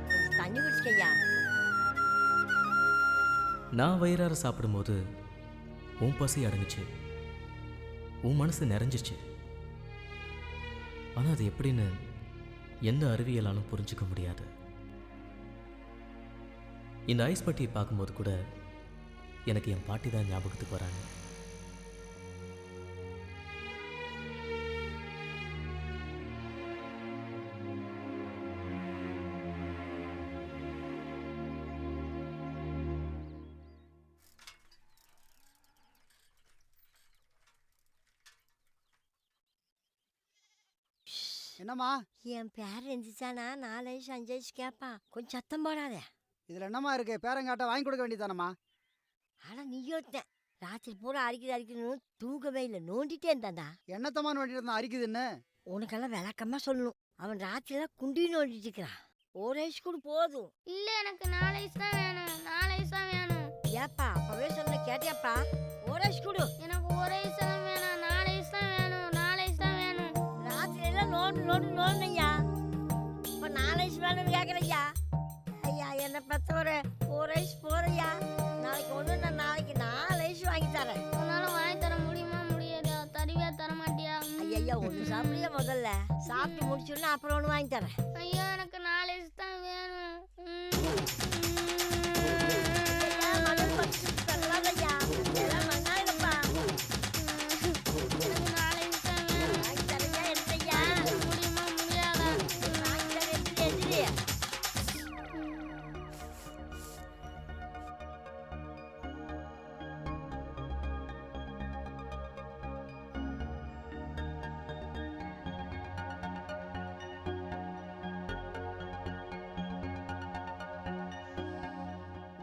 கொஞ்சம் தண்ணி குடிச்சுக்கையா.
நான் வயிறார சாப்பிடும்போது உன் பசி அடங்குச்சு, உன் மனசு நிறைஞ்சிச்சு. ஆனால் அது எப்படின்னு எந்த அறிவியலாலும் புரிஞ்சுக்க முடியாது. இந்த ஐஸ் பட்டியை பார்க்கும்போது கூட எனக்கு என் பாட்டி தான் ஞாபகத்துக்கு வராங்க.
என்னம்மா?
என் பேர் இருந்துச்சானா 4 வயசு 5 வயசு கேட்பான். கொஞ்சம் சத்தம் போடாத.
இதுல என்னம்மா இருக்கு? பேரங்காட்ட வாங்கி கொடுக்க வேண்டியதானம்மா?
ஆனா நீ யோசித்தேன், ராத்திரி பூரா அரிக்குது தூங்கவே இல்லை, நோண்டிட்டே இருந்தாண்டா.
என்னத்தம்மா நோண்டிட்டு இருந்தா அரிக்குதுன்னு?
உனக்கெல்லாம் விளக்கமா சொல்லணும். அவன் ராத்திரிலாம் குண்டி நோண்டிட்டு இருக்கிறான். 1 வயசு கூட போதும்.
இல்ல, எனக்கு 4 வயசு தான் வேணும். 4 வயசு தான் வேணும்.
ஏப்பா அப்பவே சொன்ன கேட்டியாப்பா? 1 வயசு கொடு.
எனக்கு 1 வயசு தான் வேணும். 4 வயசு தான் வேணும். 4 வயசு தான் வேணும்.
ராத்திரி எல்லாம் நோண்டு ஐயா ஒன்று சாப்பிடுறியா முதல்ல? சாப்பிட்டு முடிச்சுன்னா அப்புறம் ஒன்று வாங்கி தரேன்.
ஐயா எனக்கு 4 ஐஸ் தான் வேணும்.
ஐயா, மணல் பறிச்சுட்டு தரலாதையா. இதெல்லாம் மண்ணாயிரப்பா.
எனக்கு 4 ஐஸ் தான் வேணும்.
வாங்கி தரையா எடுத்தையா?
முடியுமா முடியாதா?
வாங்கி தரேன் எடுத்துட்டு.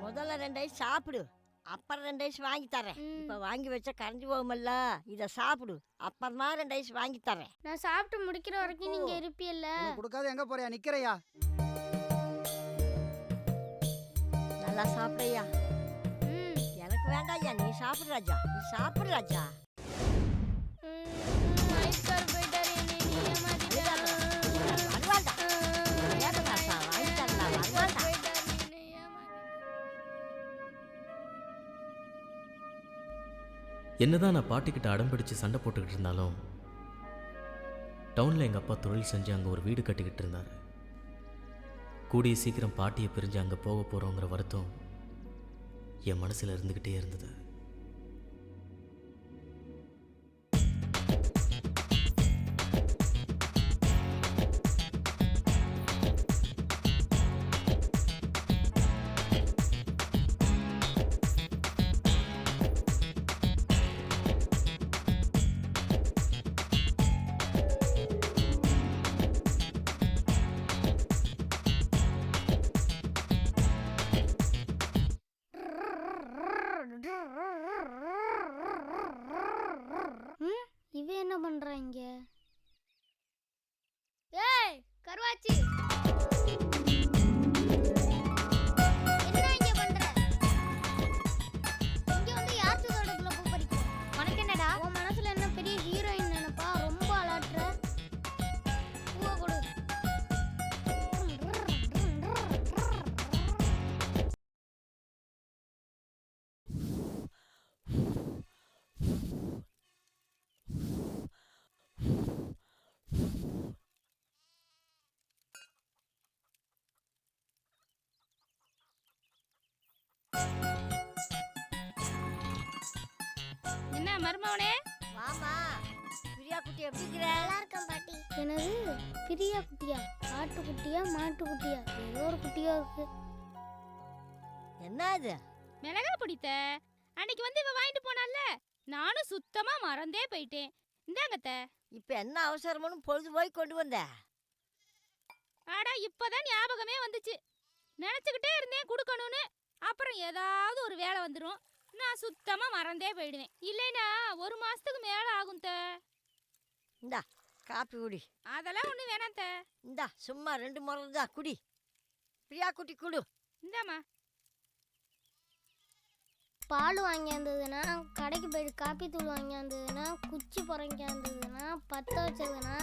முதல்ல 2 ஐஸ் சாப்பிடு, அப்புறம் 2 ஐஸ் வாங்கி தரேன். இப்போ வாங்கி வச்சா கரைஞ்சி போகுமல்ல, இதை சாப்பிடு, அப்புறமா 2 ஐஸ் வாங்கி தரேன்.
நான் சாப்பிட்டு முடிக்கிற வரைக்கும் நீங்க இருப்பீல்ல?
உனக்கு கொடுக்காத எங்க போறியா? நிக்கிறையா?
நல்லா சாப்பிடுறியா?
ம்.
எனக்கு வேண்டாம் ஐயா, நீ சாப்பிடு ராஜா, நீ சாப்பிடு ராஜா.
ஐஸ்கார் போயிட்டாரு, என்னை நீ ஏமாத்திட்ட.
வருவாண்டா, ஏதா வாங்கி தரலாம், வருவாண்டா.
போயிட்டாரு, என்னை ஏமாத்திட்ட.
என்னதான் நான் பாட்டிக்கிட்ட அடம் பிடிச்சு சண்டை போட்டுக்கிட்டு இருந்தாலும் டவுனில் எங்கள் அப்பா தொழில் செஞ்சு அங்கே ஒரு வீடு கட்டிக்கிட்டு இருந்தார். கூடிய சீக்கிரம் பாட்டியை பிரிஞ்சு அங்கே போக போகிறோங்கிற வருத்தம் என் மனசில் இருந்துக்கிட்டே இருந்தது.
இவ என்ன பண்றா இங்க? ஏய் கருவாச்சி, என்ன இங்க பண்ற? இங்க வந்து யார் தோட்டத்துக்குள்ள பூ பறிக்கிற? உனக்கு என்னடா? உன் மனசுல என்ன பெரிய ஹீரோயின் நினைப்பா? ரொம்ப அலட்ற. பூவை கொடு.
என்ன மருமவனே?
வாமா, பிரியா குட்டி எப்படி இருக்கிற?
நல்லா இருக்கேன் பாட்டி. என்னது பிரியா குட்டியா? ஆட்டுக்குட்டியா மாட்டுக்குட்டியா? ஏதோ ஒரு குட்டியா இருக்கு.
என்ன இது?
மிளகா பிடித்த அன்னைக்கு வந்து இவ வாங்கிட்டு போனால, நானும் சுத்தமா மறந்தே போயிட்டேன். இந்தாங்கத்த.
இப்போ என்ன அவசரமுன்னு பொழுது போய் கொண்டு வந்த?
ஆடா இப்பதான் ஞாபகமே வந்துச்சு. நினைச்சுக்கிட்டே இருந்தேன் கொடுக்கணும்னு. அப்புறம் ஏதாவது ஒரு வேலை வந்துடும், நான் சுத்தமா மறந்தே போயிடுவேன். இல்லைனா 1 மாசத்துக்கு மேல ஆகும் த.
இந்தா காப்பி குடி.
அதெல்லாம் ஒண்ணு வேணாம் த.
இந்தா சும்மா 2 முறை தான் குடி. பிரியா குட்டி குடு.
இந்தாம்மா.
பால் வாங்கியாந்ததுன்னா, கடைக்கு போயிட்டு காப்பி தூள் வாங்கியாந்ததுன்னா, குச்சி புறங்கியாந்ததுன்னா, பற்ற வச்சதுன்னா,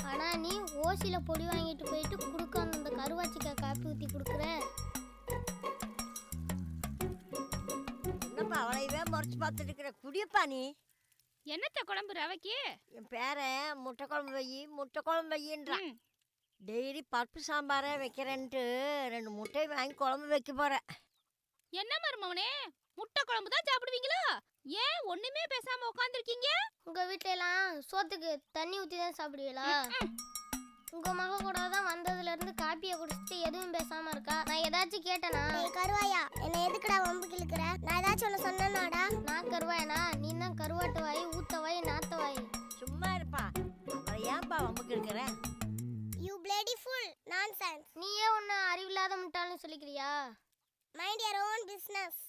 ஆனால் நீ ஓசியில் பொடி வாங்கிட்டு போயிட்டு கொடுக்காம அந்த கருவாச்சிக்காய் காப்பி ஊற்றி கொடுக்குற.
என்னப்பா அவளையவே முறைச்சு பார்த்துட்டு இருக்கிற? குடியப்பா நீ.
என்னத்த குழம்பு ரவைக்கு?
என் பேரன் முட்டை குழம்பு முட்டை குழம்பு வையின்றான். டெய்லி பருப்பு சாம்பாரே வைக்கிறேன்ட்டு 2 முட்டையை வாங்கி குழம்பு வைக்க போகிறேன்.
என்ன மருமவனே, முட்டை குழம்பு தான் சாப்பிடுவீங்களா? ஏன் ஒண்ணுமே பேசாம உட்காந்துருக்கீங்க?
உங்கள் வீட்டிலலாம் சோத்துக்கு தண்ணி ஊற்றி தான் சாப்பிடுவீங்களா? உங்கள் மக கூட தான் வந்ததுலேருந்து காப்பியை குடிச்சிட்டு எதுவும் பேசாமல் இருக்கா. நான் ஏதாச்சும் கேட்டேனா?
கருவாயா, என்ன எதுக்குடா வம்பு கிழக்குற? நான் ஏதாச்சும் ஒன்று சொன்னேனாடா?
நான் கருவாயனா? நீ தான் கருவாட்டு வாய், ஊத்த வாய், நாத்த வாய்.
சும்மா இருப்பா, அவளை ஏன்பா வம்புக்கு இருக்கிற?
You bloody full nonsense.
நீயே ஒன்று அறிவில்லாத முட்டாள்னு சொல்லிக்கிறியா?
Mind your own business.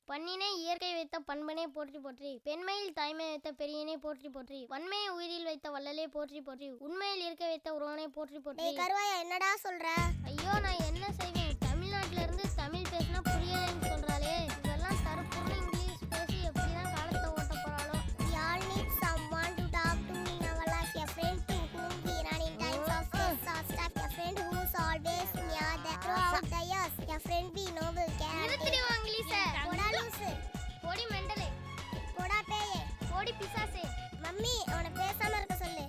பண்ணினை இயற்கை வைத்த பண்பனே போற்றி போற்றி, பெண்மையில் தாய்மை வைத்த பெரியனே போற்றி போற்றி, வன்மையை உயிரில் வைத்த வள்ளலே போற்றி போற்றி, உண்மையில் இருக்க வைத்த உறவனை போற்றி போற்றி.
கருவாயா என்னடா சொல்ற?
ஐயோ நான் என்ன செய்வேன்? தமிழ்நாட்டில இருந்து தமிழ் பேசினா புரியலன்னு சொல்றாளே. இதெல்லாம் தரப்புன்னு இங்கிலீஷ் பேசி எப்படிதான் காலத்தை ஓட்ட போறாளோ.
We all need someone to talk to in our life. A friend to whom we run in times of stress or stuff. A friend who's always near the throughout the years. A friend we know will care.
நிறுத்திடுவா இங்கிலீஷ.
போடா லூசு.
போடி மெண்டலே.
போடா பேயே.
போடி பிசாசே.
Mummy அவனை பேசாம இருக்க சொல்லு.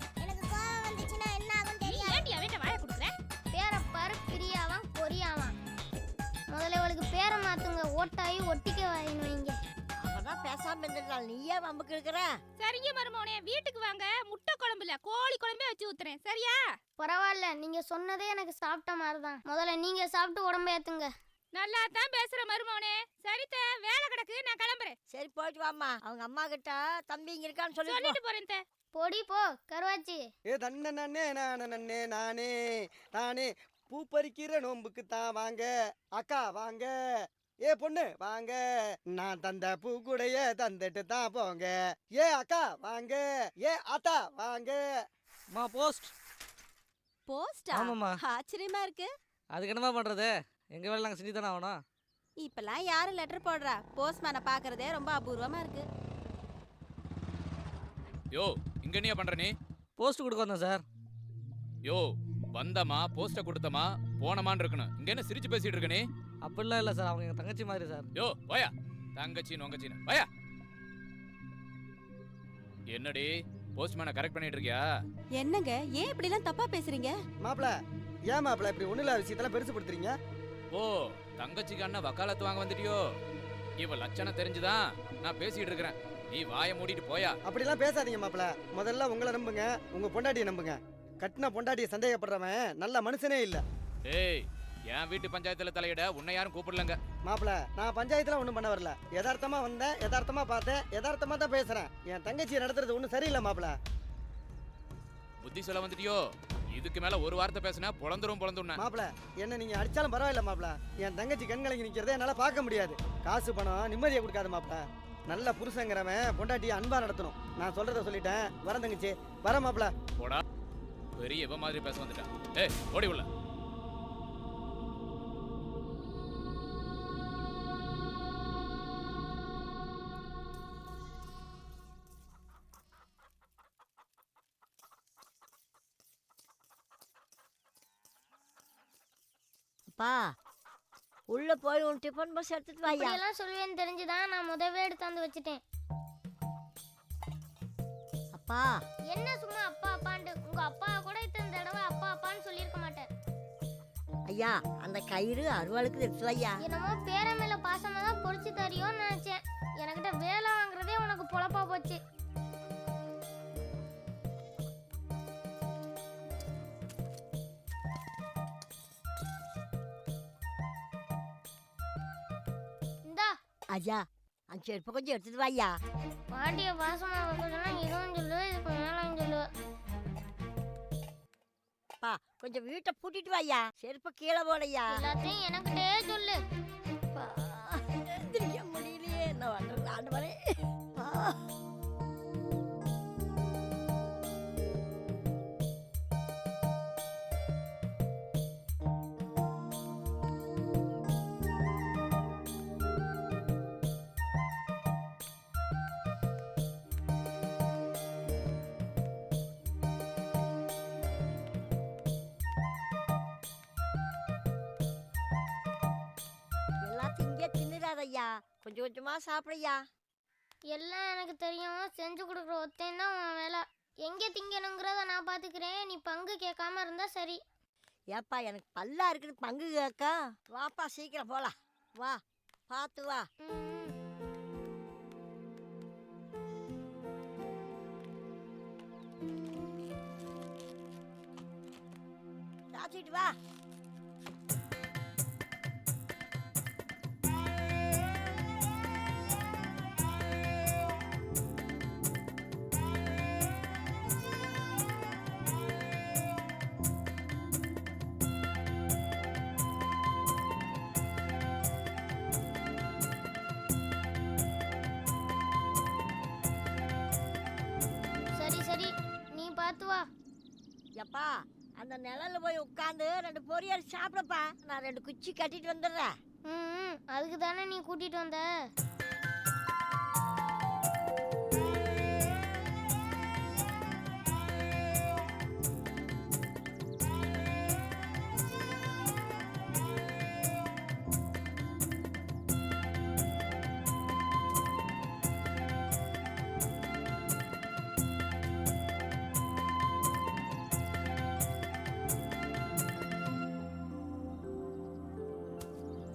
பார்த்தாலும் நீயே வம்புக்கு இருக்கிற.
சரிங்க மருமவனே, வீட்டுக்கு வாங்க. முட்டை குழம்புல கோழி குழம்பே வச்சு ஊத்துறேன். சரியா?
பரவாயில்ல, நீங்க சொன்னதே எனக்கு சாப்பிட்ட மாதிரி தான். முதல்ல நீங்க சாப்பிட்டு உடம்ப ஏத்துங்க.
நல்லா தான் பேசுற மருமவனே. சரித்த, வேலை கிடக்கு, நான் கிளம்புறேன்.
சரி போயிட்டு வாம்மா. அவங்க அம்மா கிட்ட தம்பி இங்க இருக்கான்னு சொல்லிட்டு
சொல்லிட்டு போறேன் தே.
பொடி போ கருவாச்சி.
ஏ தன்ன நன்னே நானே நானே நானே பூ பறிக்கிற நோம்புக்கு தான் வாங்க அக்கா வாங்க. ஏ பொண்ணு வாங்க, நான் தந்த பூ கூடைய தந்துட்டு தான் போங்க. ஏ அக்கா வாங்க, ஏ ஆத்தா வாங்க.
மா போஸ்ட்.
போஸ்டா?
ஆமாம்மா.
ஆச்சரியமா இருக்கு.
அதுக்கு என்னமா பண்றது, எங்க வேலை நாங்கள் செஞ்சு தானே ஆகணும்.
இப்பெல்லாம் யாரு லெட்டர் போடுறா? போஸ்ட்மேனை பார்க்கறதே ரொம்ப அபூர்வமா இருக்கு.
யோ, இங்க என்னையா பண்ற நீ?
போஸ்ட் கொடுக்க வந்தேன் சார்.
யோ, வந்தமா போஸ்ட கொடுத்தமா போனமான்னு இருக்கணும். இங்க என்ன சிரிச்சு பேசிட்டு இருக்க நீ?
அப்படிலாம் இல்லை சார், அவங்க எங்கள் தங்கச்சி மாதிரி சார்.
யோ வாயா, தங்கச்சி நொங்கச்சின்னு வாயா. என்னடி போஸ்ட்மேனை கரெக்ட் பண்ணிட்டு இருக்கியா?
என்னங்க, ஏன் இப்படிலாம் தப்பா பேசுறீங்க?
மாப்பிள, ஏன் மாப்பிள இப்படி ஒண்ணு இல்லாத விஷயத்தெல்லாம் பெருசு படுத்துறீங்க?
ஓ, தங்கச்சிக்கு அண்ணன் வக்காலத்து வாங்க வந்துட்டியோ? இவ லட்சணம் தெரிஞ்சுதான் நான் பேசிட்டு இருக்கிறேன். நீ வாயை மூடிட்டு போயா.
அப்படிலாம் பேசாதீங்க மாப்பிள. முதல்ல உங்களை நம்புங்க, உங்க பொண்டாட்டியை நம்புங்க. கட்டின பொண்டாட்டியை சந்தேகப்படுறவன் நல்ல மனுஷனே இல்ல.
ஏய், என் வீட்டு பஞ்சாயத்துல தலையிட உன்னை யாரும் கூப்பிடலங்க.
மாப்பிள, நான் பஞ்சாயத்துல ஒண்ணும் பண்ண வரல. யதார்த்தமா வந்தேன், யதார்த்தமா பார்த்தேன், யதார்த்தமா தான் பேசுறேன். என் தங்கச்சியை நடத்துறது ஒன்றும் சரியில்லை மாப்பிள.
புத்தி சொல்ல வந்துட்டியோ? இதுக்கு மேல ஒரு வார்த்தை பேசினா பொழந்துரும் பொழந்துண்ண.
மாப்பிள, என்ன நீங்க அடிச்சாலும் பரவாயில்ல மாப்பிள. என் தங்கச்சி கண்கலங்கி நிக்கிறதே என்னால பார்க்க முடியாது. காசு பணம் நிம்மதியை கொடுக்காது மாப்பிள. நல்ல புருஷங்கிறவன் பொண்டாட்டியை அன்பா நடத்தணும். நான் சொல்றத சொல்லிட்டேன். வர தங்கச்சி, வர மாப்பிள.
போடா, பெரிய இவ மாதிரி பேச வந்துட்டான். ஏய், ஓடி உள்ள.
அப்பா உள்ள போய் உன் டிஃபன் பாக்ஸ் எடுத்துட்டு வாயா.
இப்படியெல்லாம் சொல்லுவேன்னு தெரிஞ்சுதான் நான் முதவே எடுத்தாந்து வச்சுட்டேன்.
அப்பா
என்ன சும்மா அப்பா அப்பான்ட்டு? உங்க அப்பா கூட இத்தனை தடவை அப்பா அப்பான்னு சொல்லியிருக்க மாட்டேன்.
ஐயா, அந்த கயிறு அருவாளுக்கு எடுத்து வையா.
என்னமோ பேர மேல பாசமா தான் பொறிச்சு தரியோன்னு நினைச்சேன். எனக்கிட்ட வேலை வாங்குறதே உனக்கு பொழப்பா போச்சு. இந்தா
ஐயா, அந்த செருப்பை கொஞ்சம் எடுத்துட்டு வாயா.
பாட்டிய பாசமா வைக்கணும்னா இதுவும் சொல்லு, இதுக்கு மேலும் சொல்லு.
அப்பா கொஞ்சம் வீட்டை பூட்டிட்டு வாயா. செருப்பை கீழே போடையா.
எல்லாத்தையும் எனக்கிட்டே சொல்லு.
எந்திரிக்க முடியலையே, என்ன பண்றது ஆண்டவரே. எல்லாத்தையும் இங்கே தின்னுறாதையா, கொஞ்சம் கொஞ்சமா சாப்பிடையா.
எல்லாம் எனக்கு தெரியும். செஞ்சு கொடுக்குற ஒத்தையும் தான் உன் வேலை. எங்கே திங்கணுங்கிறத நான் பார்த்துக்கிறேன். நீ பங்கு கேட்காம இருந்தா சரி.
ஏப்பா எனக்கு பல்லா இருக்குது பங்கு கேக்கா. வாப்பா சீக்கிரம் போலாம். வா பார்த்து வா.
ம்.
சாப்பிட்டு வா.
சரி சரி, நீ பார்த்து வா.
எப்பா அந்த நிழல்ல போய் உட்காந்து 2 பொரியல் சாப்பிடப்பா. நான் 2 குச்சி கட்டிட்டு வந்துடுறேன்.
ம், அதுக்கு தானே நீ கூட்டிட்டு வந்த.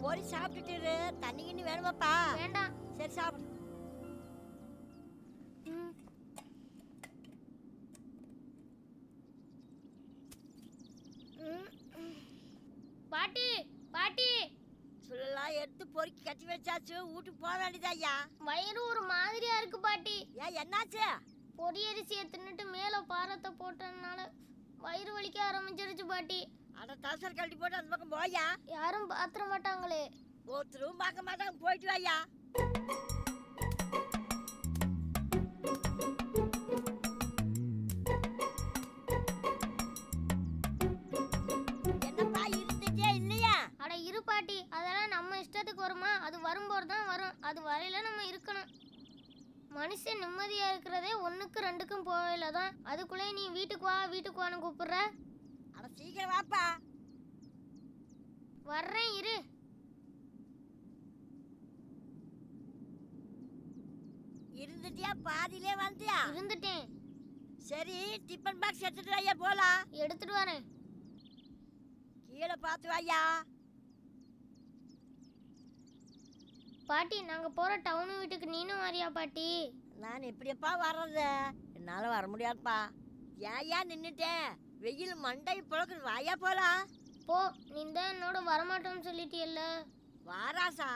பொரி சாப்பிட்டுட்டு இரு. தண்ணி கிண்ணி வேணுமாப்பா?
வேண்டாம்.
சரி சாப்பிடு. கட்டி வச்சாச்சு, வீட்டுக்கு போக வேண்டியதா ஐயா.
வயிறு ஒரு மாதிரியா இருக்கு பாட்டி.
ஏன் என்னாச்சு?
பொரியரிசியை தின்னுட்டு மேலே பாரத்தை போட்டதுனால வயிறு வலிக்க ஆரம்பிச்சிருச்சு பாட்டி.
அட தசர் கழட்டி போட்டு அந்த பக்கம் போயா.
யாரும் பாத்திர மாட்டாங்களே.
ஒருத்தரும் பார்க்க மாட்டாங்க, போயிட்டு வாயா. என்னப்பா இருந்துச்சே இல்லையா?
அட இரு பாட்டி, அதெல்லாம் நம்ம இஷ்டத்துக்கு வருமா? அது வரும்போது தான் வரும். அது வரையில நம்ம இருக்கணும். மனுஷன் நிம்மதியா இருக்கிறதே 1க்கு 2க்கும் போகல தான். அதுக்குள்ளே நீ வீட்டுக்கு வா வீட்டுக்கு வான்னு கூப்பிடுற.
அட சீக்கிரம் வாப்பா.
வர்றேன் இரு.
இருந்துட்டியா? பாதியிலே வந்துட்டியா?
இருந்துட்டேன்.
சரி, டிஃபன் பாக்ஸ் எடுத்துட்டு வாயா, போலாம்.
எடுத்துட்டு வரேன்.
கீழே பார்த்து வாயா.
பாட்டி நாங்க போற டவுன் வீட்டுக்கு நீனும் வரியா பாட்டி?
நான் எப்படியப்பா வர்றது? என்னால வர முடியாதுப்பா. ஏயா நின்னுட்டேன்? வெயில் மண்டை புழக்குது, வாயா போலாம்.
போ, நீ தான் என்னோட வரமாட்டோன்னு சொல்லிட்டியல்ல.
வாராசா.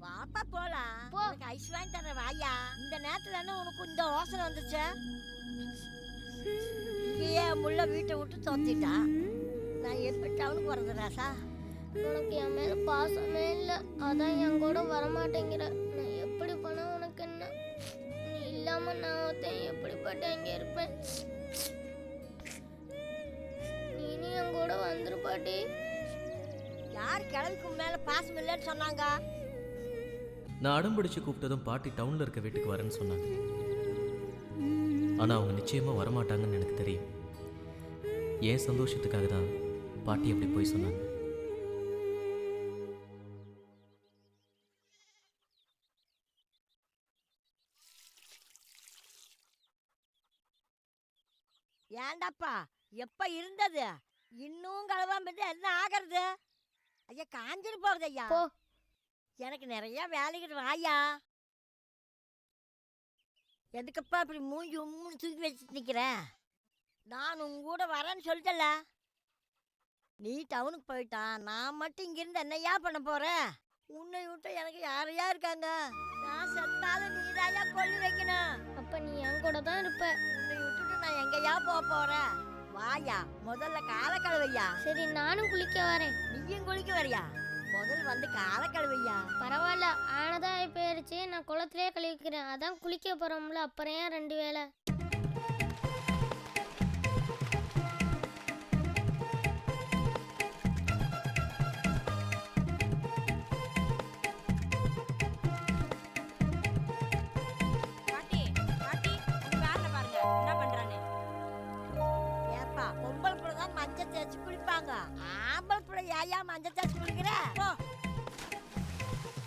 வாப்பா போலாம்.
போ.
உனக்கு ஐஸ் வாங்கி தர வாயா. இந்த நேரத்துல என்ன உனக்கு இந்த யோசனை வந்துச்சு? ஏன் முள்ள வீட்டை விட்டு தோத்திட்டா? நான் எப்படி டவுனுக்கு வரது ராசா?
உனக்கு என் மேல பாசமே இல்லை, அதான் என் கூட வரமாட்டேங்கிற. நான் எப்படி பண்ண உனக்கு என்ன? நீ இல்லாம நான் ஒருத்தன் எப்படிப்பட்ட இங்க இருப்பேன்? நீனும் என் கூட வந்துரு பாட்டி.
யார் கிழவிக்கு மேல பாசம் இல்லைன்னு சொன்னாங்க?
நான் அடம் பிடிச்சு கூப்பிட்டதும் பாட்டி டவுனில் இருக்க வீட்டுக்கு வரேன்னு சொன்னாங்க. ஆனால் அவங்க நிச்சயமாக வரமாட்டாங்கன்னு எனக்கு தெரியும். என் சந்தோஷத்துக்காக தான் பாட்டி அப்படி போய் சொன்னாங்க.
ஏண்டாப்பா எப்ப இருந்தது? இன்னும் கலவாம இருந்தா என்ன ஆகிறது? ஐயா காஞ்சிட்டு போகுது ஐயா.
போ.
எனக்கு நிறைய வேலைகள் வாயா. எதுக்கப்பா இப்படி மூஞ்சி உம்முன்னு தூக்கி வச்சுட்டு நிக்கிற? நான் உங்க கூட வரேன்னு சொல்லிட்டல. நீ டவுனுக்கு போயிட்டா, நான் மட்டும் இங்கிருந்து என்னையா பண்ண போறேன்? உன்னை விட்டு எனக்கு யாரையா இருக்காங்க? நான் செத்தாலும் நீதாயா கொல்லி வைக்கணும்.
அப்ப நீ என் கூட தான் இருப்ப.
உன்னை விட்டுட்டு நான் எங்கயா போக போறேன்? வாயா, முதல்ல காலை கழுவையா.
சரி நானும் குளிக்க வரேன்.
நீயும் குளிக்க வரியா? முதல் வந்து காலை கழுவையா.
பரவாயில்ல, ஆனதா போயிருச்சு. நான் குளத்திலே கழுவிக்கிறேன். அதான் குளிக்க போறோம்ல, அப்புறம் ஏன் 2 வேளை?
பாட்டி பாட்டி உங்க வேலை பாருங்க என்ன பண்றானே.
ஏப்பா பொம்பளை பிள்ளை தான் மஞ்சள் தேய்ச்சி குளிப்பாங்க. ஆம்பளை பிள்ளை ஏயா மஞ்சள் தேய்ச்சி குளிக்கிற? போ.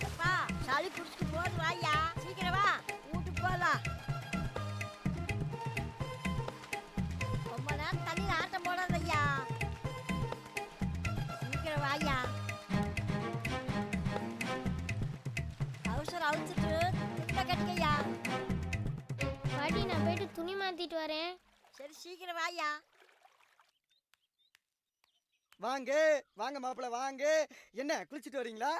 அப்பா சளி குடிச்சிட்டு போது வாயா. சீக்கிரம் வா, வீட்டுக்கு போலாம். ரொம்ப நேரம் தண்ணியில் ஆட்டம் போடாத ஐயா. சீக்கிரம் வாயா. அவசரம் அவிச்சிட்டு துண்டை கட்டிக்கையா.
பாட்டி நான் போயிட்டு துணி மாத்திட்டு வரேன்.
சரி சீக்கிரம் வாயா.
வாங்க வாங்க மாப்பிள்ள வாங்க. என்ன குளிச்சுட்டு வரீங்களா?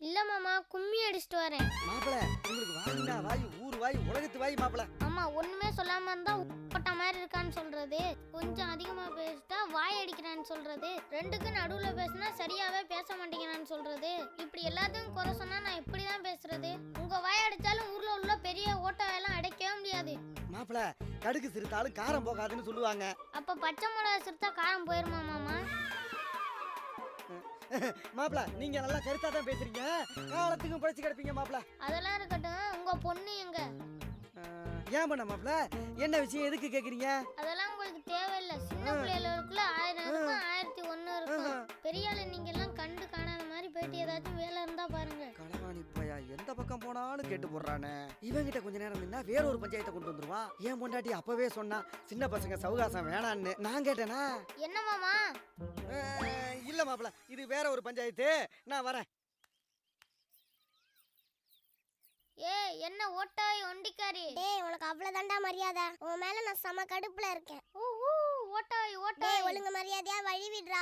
இல்ல மாமா, கும்மி அடிச்சிட்டு வரேன்.
மாப்பிள்ள உங்களுக்கு வாங்கினா வாய் ஊர் வாய் உலகத்து வாய் மாப்பிள்ள.
ஆமா, ஒண்ணுமே சொல்லாம இருந்தா போட்ட மாதிரி இருக்கான்னு சொல்றது, கொஞ்சம் அதிகமா பேசிட்டா வாய் அடிக்கிறான்னு சொல்றது, 2க்கு நடுவுல பேசினா சரியாவே பேச மாட்டேங்கிறான்னு சொல்றது, இப்படி எல்லாத்தையும் குறை சொன்னா நான் எப்படிதான் பேசுறது? உங்க வாய் அடிச்சாலும் ஊர்ல உள்ள பெரிய ஓட்டவையெல்லாம் அடைக்கவே முடியாது.
மாப்பிள்ள கடுகு சிறுத்தாலும் காரம் போகாதுன்னு சொல்லுவாங்க.
அப்ப பச்சை மிளகா சிறுத்தா காரம் போயிருமா மாமா?
மாப்பிள்ள நீங்க நல்லா கருத்தா தான் பேசுறீங்க. காலத்துக்கும் பழிச்சு கிடப்பீங்க மாப்பிள்ள.
அதெல்லாம் இருக்கட்டும், உங்க பொண்ணு எங்க?
ஏன் பண்ண மாப்பிள்ள என்ன விஷயம் எதுக்கு கேக்குறீங்க?
அதெல்லாம் உங்களுக்கு தேவையில்லை. சின்ன பிள்ளைகளுக்குள்ள 1000 இருக்கும், 1001 இருக்கும். பெரிய ஆளு நீங்க எல்லாம் கண்டு காணாத மாதிரி போயிட்டு ஏதாச்சும் வேலை இருந்தா பாருங்க.
களவாணி பையா எந்த பக்கம் போனாலும் கேட்டு போடுறானே. இவங்கிட்ட கொஞ்ச நேரம் நின்னா வேற ஒரு பஞ்சாயத்தை கொண்டு வந்துருவான். ஏன் பொண்டாட்டி அப்பவே சொன்னா சின்ன பசங்க சவுகாசம் வேணான்னு. நான் கேட்டேனா?
என்ன மாமா?
இல்ல மாப்பிள்ள இது வேற ஒரு பஞ்சாயத்து. நான் வரேன்.
என்ன ஓட்டாய் ஒண்டிக்காரி?
டேய் உனக்கு அவ்வளவுதான்டா மரியாதை. உன் மேல நான் செம கடுப்புல இருக்கேன்.
ஓ ஓட்டாய்
டேய்
ஓட்டாய்.
ஒழுங்கு மரியாதையா வழி விடுறா.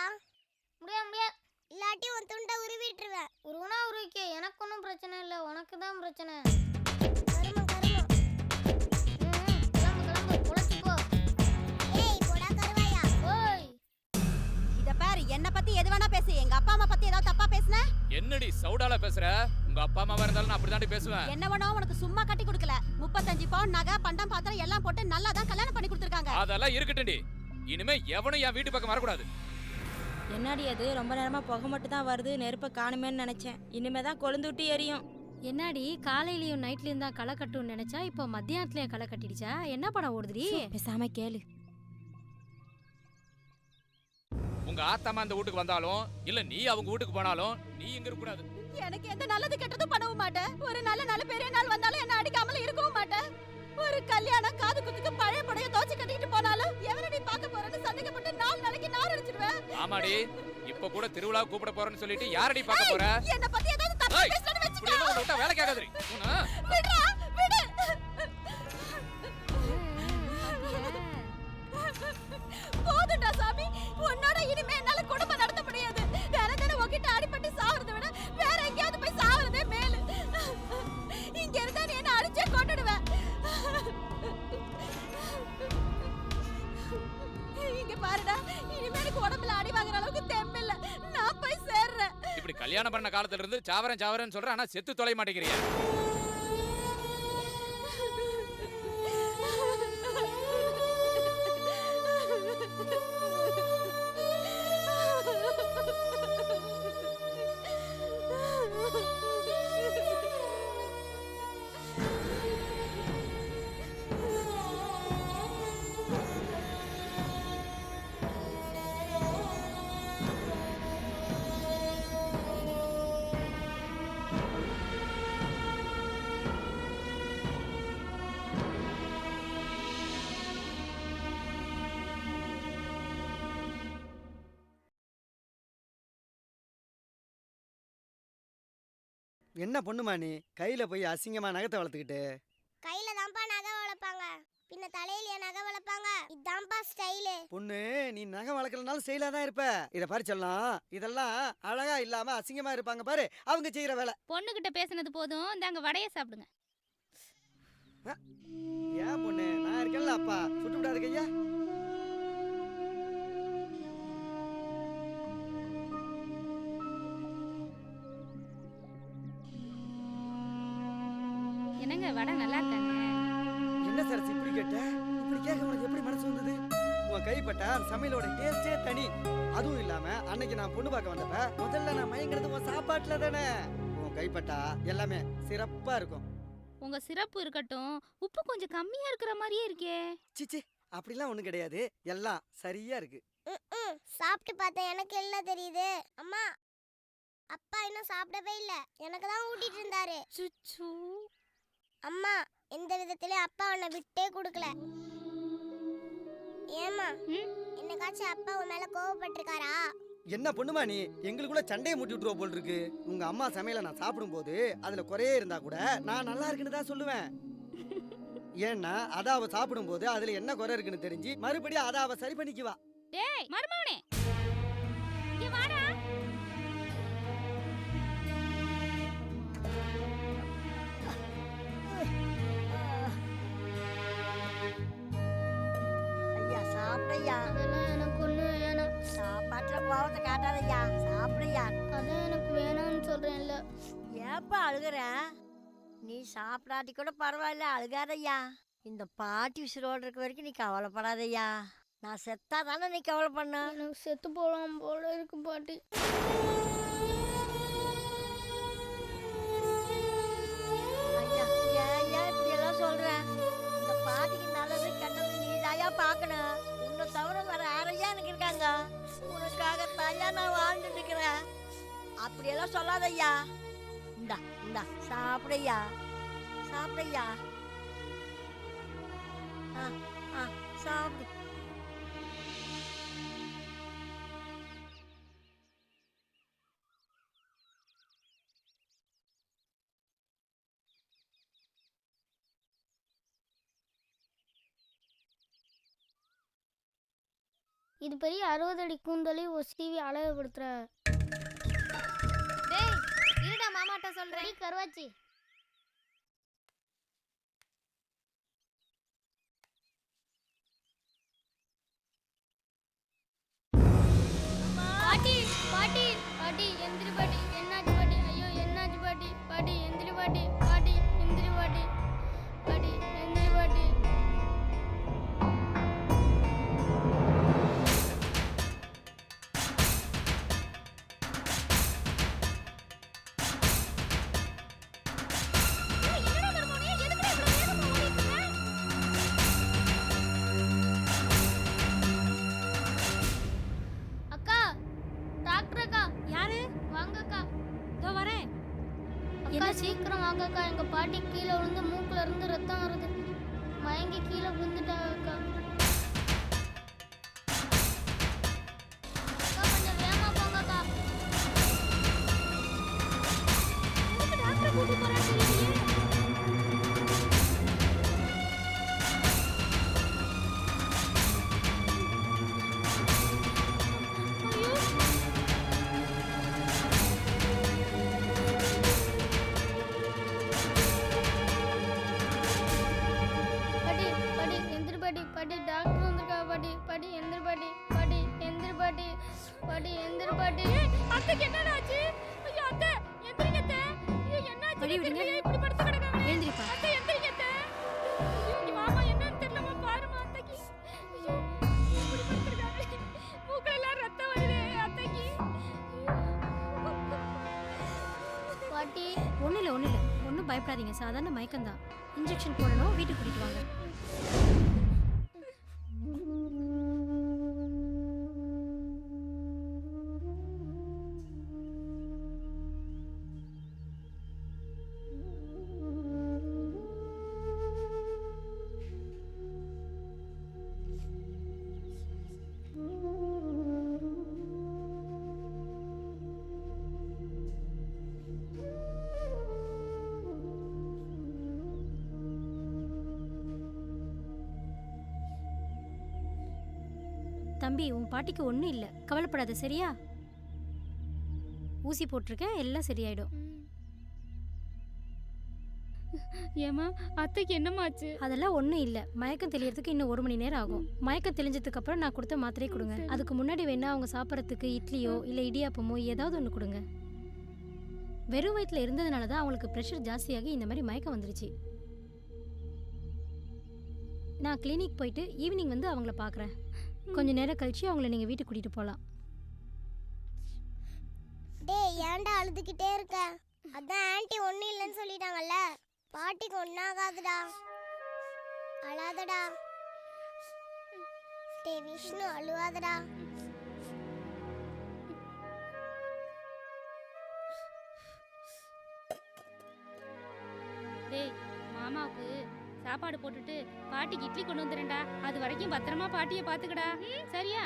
முடியாது முடியாது.
இல்லாட்டி உன் துண்டை உருவிட்டுருவேன்.
உருவனா உருவிக்க, எனக்கு ஒன்றும் பிரச்சனை இல்லை, உனக்கு தான் பிரச்சனை.
கருமம் கருமம்.
கிளம்பு கிளம்பு, பொழைச்சிக்கோ.
ஏய் போடா கருவாயா.
ஓய்.
இத பாரு, என்ன பத்தி எது வேணா பேசு. எங்க அப்பா அம்மா பத்தி ஏதாவது தப்பா பேசுன?
என்னடி சவுடால பேசுற? உங்க அப்பா அம்மாவா இருந்தாலும் நான் அப்படிதாண்டி பேசுவேன்.
என்ன வேணோ உனக்கு சும்மா கட்டி கொடுக்கல. 35 பவுன் நகை, பண்டம், பாத்திரம் எல்லாம் போட்டு நல்லா தான் கல்யாணம் பண்ணி கொடுத்துருக்காங்க.
அதெல்லாம் இருக்கட்டும்டி. இனிமே எவனும் என் வீட்டு பக்கம் வரக்கூடாது.
என்னடி அது ரொம்ப நேரமா புகை மட்டும் தான் வருது, நெருப்பை காணுமேன்னு நினைச்சேன். இனிமே தான் கொழுந்து விட்டு எரியும்.
என்னடி காலையிலயும் நைட்லயும் தான் களை கட்டும்னு நினைச்சா இப்போ மத்தியானத்துலயும் களை கட்டிடுச்சா? என்ன படம் ஓடுதுடி?
பேசாம கேளு.
உங்க ஆத்தாமா அந்த வீட்டுக்கு வந்தாலும் இல்ல நீ அவங்க வீட்டுக்கு போனாலும் நீ இங்க இருக்க கூடாது.
எனக்கு எந்த நல்லது கெட்டதும் பண்ணவும் மாட்டேன். ஒரு நல்ல பெரிய நாள் வந்தாலும் என்ன அடிக்காமல இருக்கவும் மாட்டேன். ஒரு கல்யாணம் காது குத்துக்கு பழைய புடைய தோச்சு கட்டிக்கிட்டு போனாலும் எவனை நீ பார்க்க போறேன்னு சந்தேகப்பட்டு 4 நாளைக்கு நார் அடிச்சிடுவேன்.
ஆமாடி, இப்ப கூட திருவிழா கூப்பிட போறேன்னு சொல்லிட்டு யாரடி பார்க்க போற?
என்ன பத்தி ஏதாவது தப்பா பேசணும்னு வெச்சுக்க.
இப்படி எல்லாம் விட்டா வேலை கேட்காதுடி.
விடுடா விடு. போதும்டா சாமி, உன்னோட இனிமே என்னால குடும்பம் நடத்த முடியாது. வேற எதுவும் உன்கிட்ட அடிபட்டு சாவறதை விட வேற எங்கேயாவது போய் சாவறதே மேலு. இங்க இருந்தா நீ என்ன அடிச்சே கொண்டுடுவேன். இங்க பாருடா, இனிமே எனக்கு உடம்புல அடி வாங்குற அளவுக்கு தெம்பில்ல. நான் போய் சேர்றேன்.
இப்படி கல்யாணம் பண்ண காலத்துல இருந்து சாவரேன்னு சொல்ற, ஆனா செத்து தொலை மாட்டேங்கிறியா?
என்ன பொண்ணுமா நீ கையில போய் அசிங்கமா நகத்தை வளர்த்துக்கிட்டு?
கையில தான்ப்பா நகை வளர்ப்பாங்க, பின்ன தலையில நகை வளர்ப்பாங்க. இதான்ப்பா ஸ்டைலு.
பொண்ணு, நீ நகை வளர்க்கலனாலும் செயலா தான் இருப்ப. இத பாரு சொல்லலாம், இதெல்லாம் அழகா இல்லாம அசிங்கமா இருப்பாங்க பாரு அவங்க செய்யற வேலை.
பொண்ணுகிட்ட பேசுனது போதும், இந்தாங்க வடைய சாப்பிடுங்க.
ஏன் பொண்ணு, நான் இருக்கேன்ல அப்பா, சுட்டு விடாது கையா.
என்னங்க வடை நல்லா இருக்காங்க?
என்ன சரசு இப்படி கேட்ட? இப்படி கேட்க உனக்கு எப்படி மனசு வந்தது? உன் கைப்பட்ட அந்த சமையலோட டேஸ்டே தனி. அதுவும் இல்லாம அன்னைக்கு நான் பொண்ணு பார்க்க வந்தப்ப முதல்ல நான் மயங்கிறது உன் சாப்பாட்டுல தானே. உன் கைப்பட்டா எல்லாமே சிறப்பா இருக்கும்.
உங்க சிறப்பு இருக்கட்டும், உப்பு கொஞ்சம் கம்மியா இருக்கிற மாதிரியே இருக்கே.
சிச்சி, அப்படிலாம் ஒண்ணும் கிடையாது, எல்லாம் சரியா இருக்கு.
சாப்பிட்டு பார்த்தேன், எனக்கு எல்லாம் தெரியுது. அம்மா, அப்பா இன்னும் சாப்பிடவே இல்ல, எனக்கு தான் ஊட்டிட்டு இருந்தாரு.
சுச்சு.
அம்மா, எந்த விதத்திலயும் அப்பா உன்னை விட்டே கொடுக்கல. ஏமா, என்னைக்காச்சும் அப்பா உன் மேல கோவப்பட்டிருக்காரா?
என்ன பொண்ணுமா நீ, எங்களுக்குள்ள சண்டையை மூட்டி விட்டுருவ போல் இருக்கு. உங்க அம்மா சமையல நான் சாப்பிடும் போது அதுல குறையே இருந்தா கூட நான் நல்லா இருக்குன்னு தான் சொல்லுவேன். ஏன்னா அத அவ சாப்பிடும் போது அதுல என்ன குறை இருக்குன்னு தெரிஞ்சு மறுபடியும் அத அவ சரி பண்ணிக்குவா.
டேய் மருமவனே, இங்க வாடா.
ஐயா சாப்பிடையா.
அதெல்லாம் எனக்கு ஒண்ணு வேணாம்.
சாப்பாட்டுல கோவத்தை காட்டாதையா, சாப்பிடையா.
அதான் எனக்கு வேணாம்னு சொல்றேன்ல.
ஏப்பா அழுகுற? நீ சாப்பிடாட்டி கூட பரவாயில்ல, அழுகாதையா. இந்த பாட்டி உசுரோடு இருக்க வரைக்கும் நீ கவலைப்படாதையா. நான் செத்தா தானே நீ கவலை பண்ண.
எனக்கு செத்து போலாம் போல இருக்கு பாட்டி.
ஐயா, ஏன் இப்படி எல்லாம் சொல்ற? இந்த பாட்டிக்கு நல்லது கெட்டது நீ தாயா பார்க்கணும். உன்னை தவிர வேற யாரையா எனக்கு இருக்காங்க? உனக்காக தாயா நான் வாழ்ந்துட்டு இருக்கிறேன். அப்படியெல்லாம் சொல்லாதய்யா. இந்தா இந்தா சாப்பிடையா, சாப்பிடையா. ஆ ஆ சாப்பிடு.
இது பெரிய 60 அடி கூந்தலி ஒரு சீவி அழகுபடுத்துற.
டேய் இருடா மாமாட்ட சொல்றேன்.
கருவாச்சி பாட்டி பாட்டி பாட்டி எந்திரி பாட்டி. என்னாச்சு பாட்டி? ஐயோ என்னாச்சு பாட்டி? பாட்டி எந்திரி பாட்டி. பாட்டி எந்திரி பாட்டி. பாட்டி எந்திரி பாட்டி. அக்கா டாக்டர் அக்கா.
யாரு?
வாங்க அக்கா.
இதோ வரேன்.
அக்கா சீக்கிரம் வாங்க அக்கா. எங்க பாட்டி கீழே விழுந்து மூக்குல இருந்து ரத்தம் வருது. மயங்கி கீழே விழுந்துட்டாங்க அக்கா. அக்கா கொஞ்சம் வேகமா போங்க அக்கா.
டாக்டர் கூட்டி போறான்னு தெரியலையே.
பாட்டி பாட்டி எந்திரி பாட்டி. பாட்டி டாக்டர் வந்திருக்கா பாட்டி. பாட்டி எந்திரி பாட்டி. பாட்டி எந்திரி பாட்டி. பாட்டி எந்திரி பாட்டி.
அத்தைக்கு என்னடா ஆச்சு? ஐயோ அத்தை எந்திரிங்க அத்தை. ஐயோ என்னாச்சு? வழி விடுங்க. இப்படி படுத்து கிடக்காங்க. எழுந்திரிப்பா. அத்தை எந்திரிங்க அத்தை. ஐயோ இங்க வாமா என்னன்னு தெரியலமா பாருமா அத்தைக்கு. ஐயோ இப்படி படுத்துருக்காங்க. மூக்குல எல்லாம் ரத்தம் வருது அத்தைக்கு.
பாட்டி
ஒன்றும் இல்லை ஒன்றும் பயப்படாதீங்க, சாதாரண மயக்கம்தான். இன்ஜெக்ஷன் போடணும், வீட்டுக்கு கூட்டிட்டு வாங்க. தம்பி, உன் பாட்டிக்கு ஒன்றும் இல்லை, கவலைப்படாத, சரியா? ஊசி போட்டிருக்கேன், எல்லாம் சரியாயிடும்.
ஏமா அத்தைக்கு என்னமாச்சு?
அதெல்லாம் ஒன்றும் இல்லை, மயக்கம் தெளியறதுக்கு இன்னும் 1 மணி நேரம் ஆகும். மயக்கம் தெளிஞ்சதுக்கு அப்புறம் நான் கொடுத்த மாத்திரையை கொடுங்க. அதுக்கு முன்னாடி வேணா அவங்க சாப்பிட்றதுக்கு இட்லியோ இல்லை இடியாப்பமோ ஏதாவது ஒன்று கொடுங்க. வெறும் வயிற்றில் இருந்ததுனால தான் அவங்களுக்கு ப்ரெஷர் ஜாஸ்தியாகி இந்த மாதிரி மயக்கம் வந்துருச்சு. நான் கிளினிக் போயிட்டு ஈவினிங் வந்து அவங்கள பார்க்குறேன். கொஞ்சம் நேரம் கழிச்சு அவங்கள நீங்கள் வீட்டுக்கு கூட்டிகிட்டு போகலாம்.
டேய் ஏன்டா அழுதுகிட்டே இருக்க? அதான் ஆன்ட்டி ஒன்றும் இல்லைன்னு சொல்லிட்டாங்கல்ல. பாட்டிக்கு ஒன்றாகாதுடா, அழாதடா. டேய் விஷ்ணு அழுவாதடா.
டேய் மாமாவுக்கு சாப்பாடு போட்டுட்டு பாட்டிக்கு இட்லி கொண்டு வந்துறேன்டா. அது வரைக்கும் பத்திரமா பாட்டியை பார்த்துக்கடா, சரியா?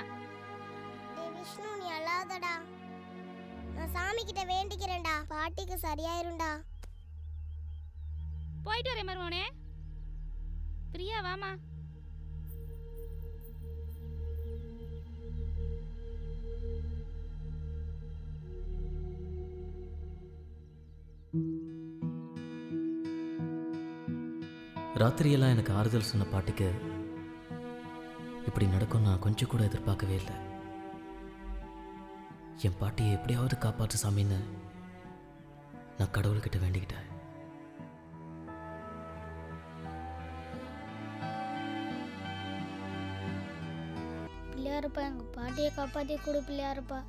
டேய் விஷ்ணு நீ அழாதடா. நான் சாமி கிட்ட வேண்டிக்கிறேன்டா, பாட்டிக்கு சரியாயிரும்டா.
போயிட்டு வரேன் மருமவனே. பிரியா வாமா.
ராத்திரியெல்லாம் எனக்கு ஆறுதல் சொன்ன பாட்டிக்கு இப்படி நடக்கும் நான் கொஞ்சம் கூட எதிர்பார்க்கவே இல்லை. என் பாட்டியை எப்படியாவது காப்பாற்று சாமின்னு நான் கடவுள்கிட்ட வேண்டிக்கிட்டேன்.
பிள்ளையாருப்பா எங்கள் பாட்டியை காப்பாற்றி கொடு பிள்ளையாருப்பா.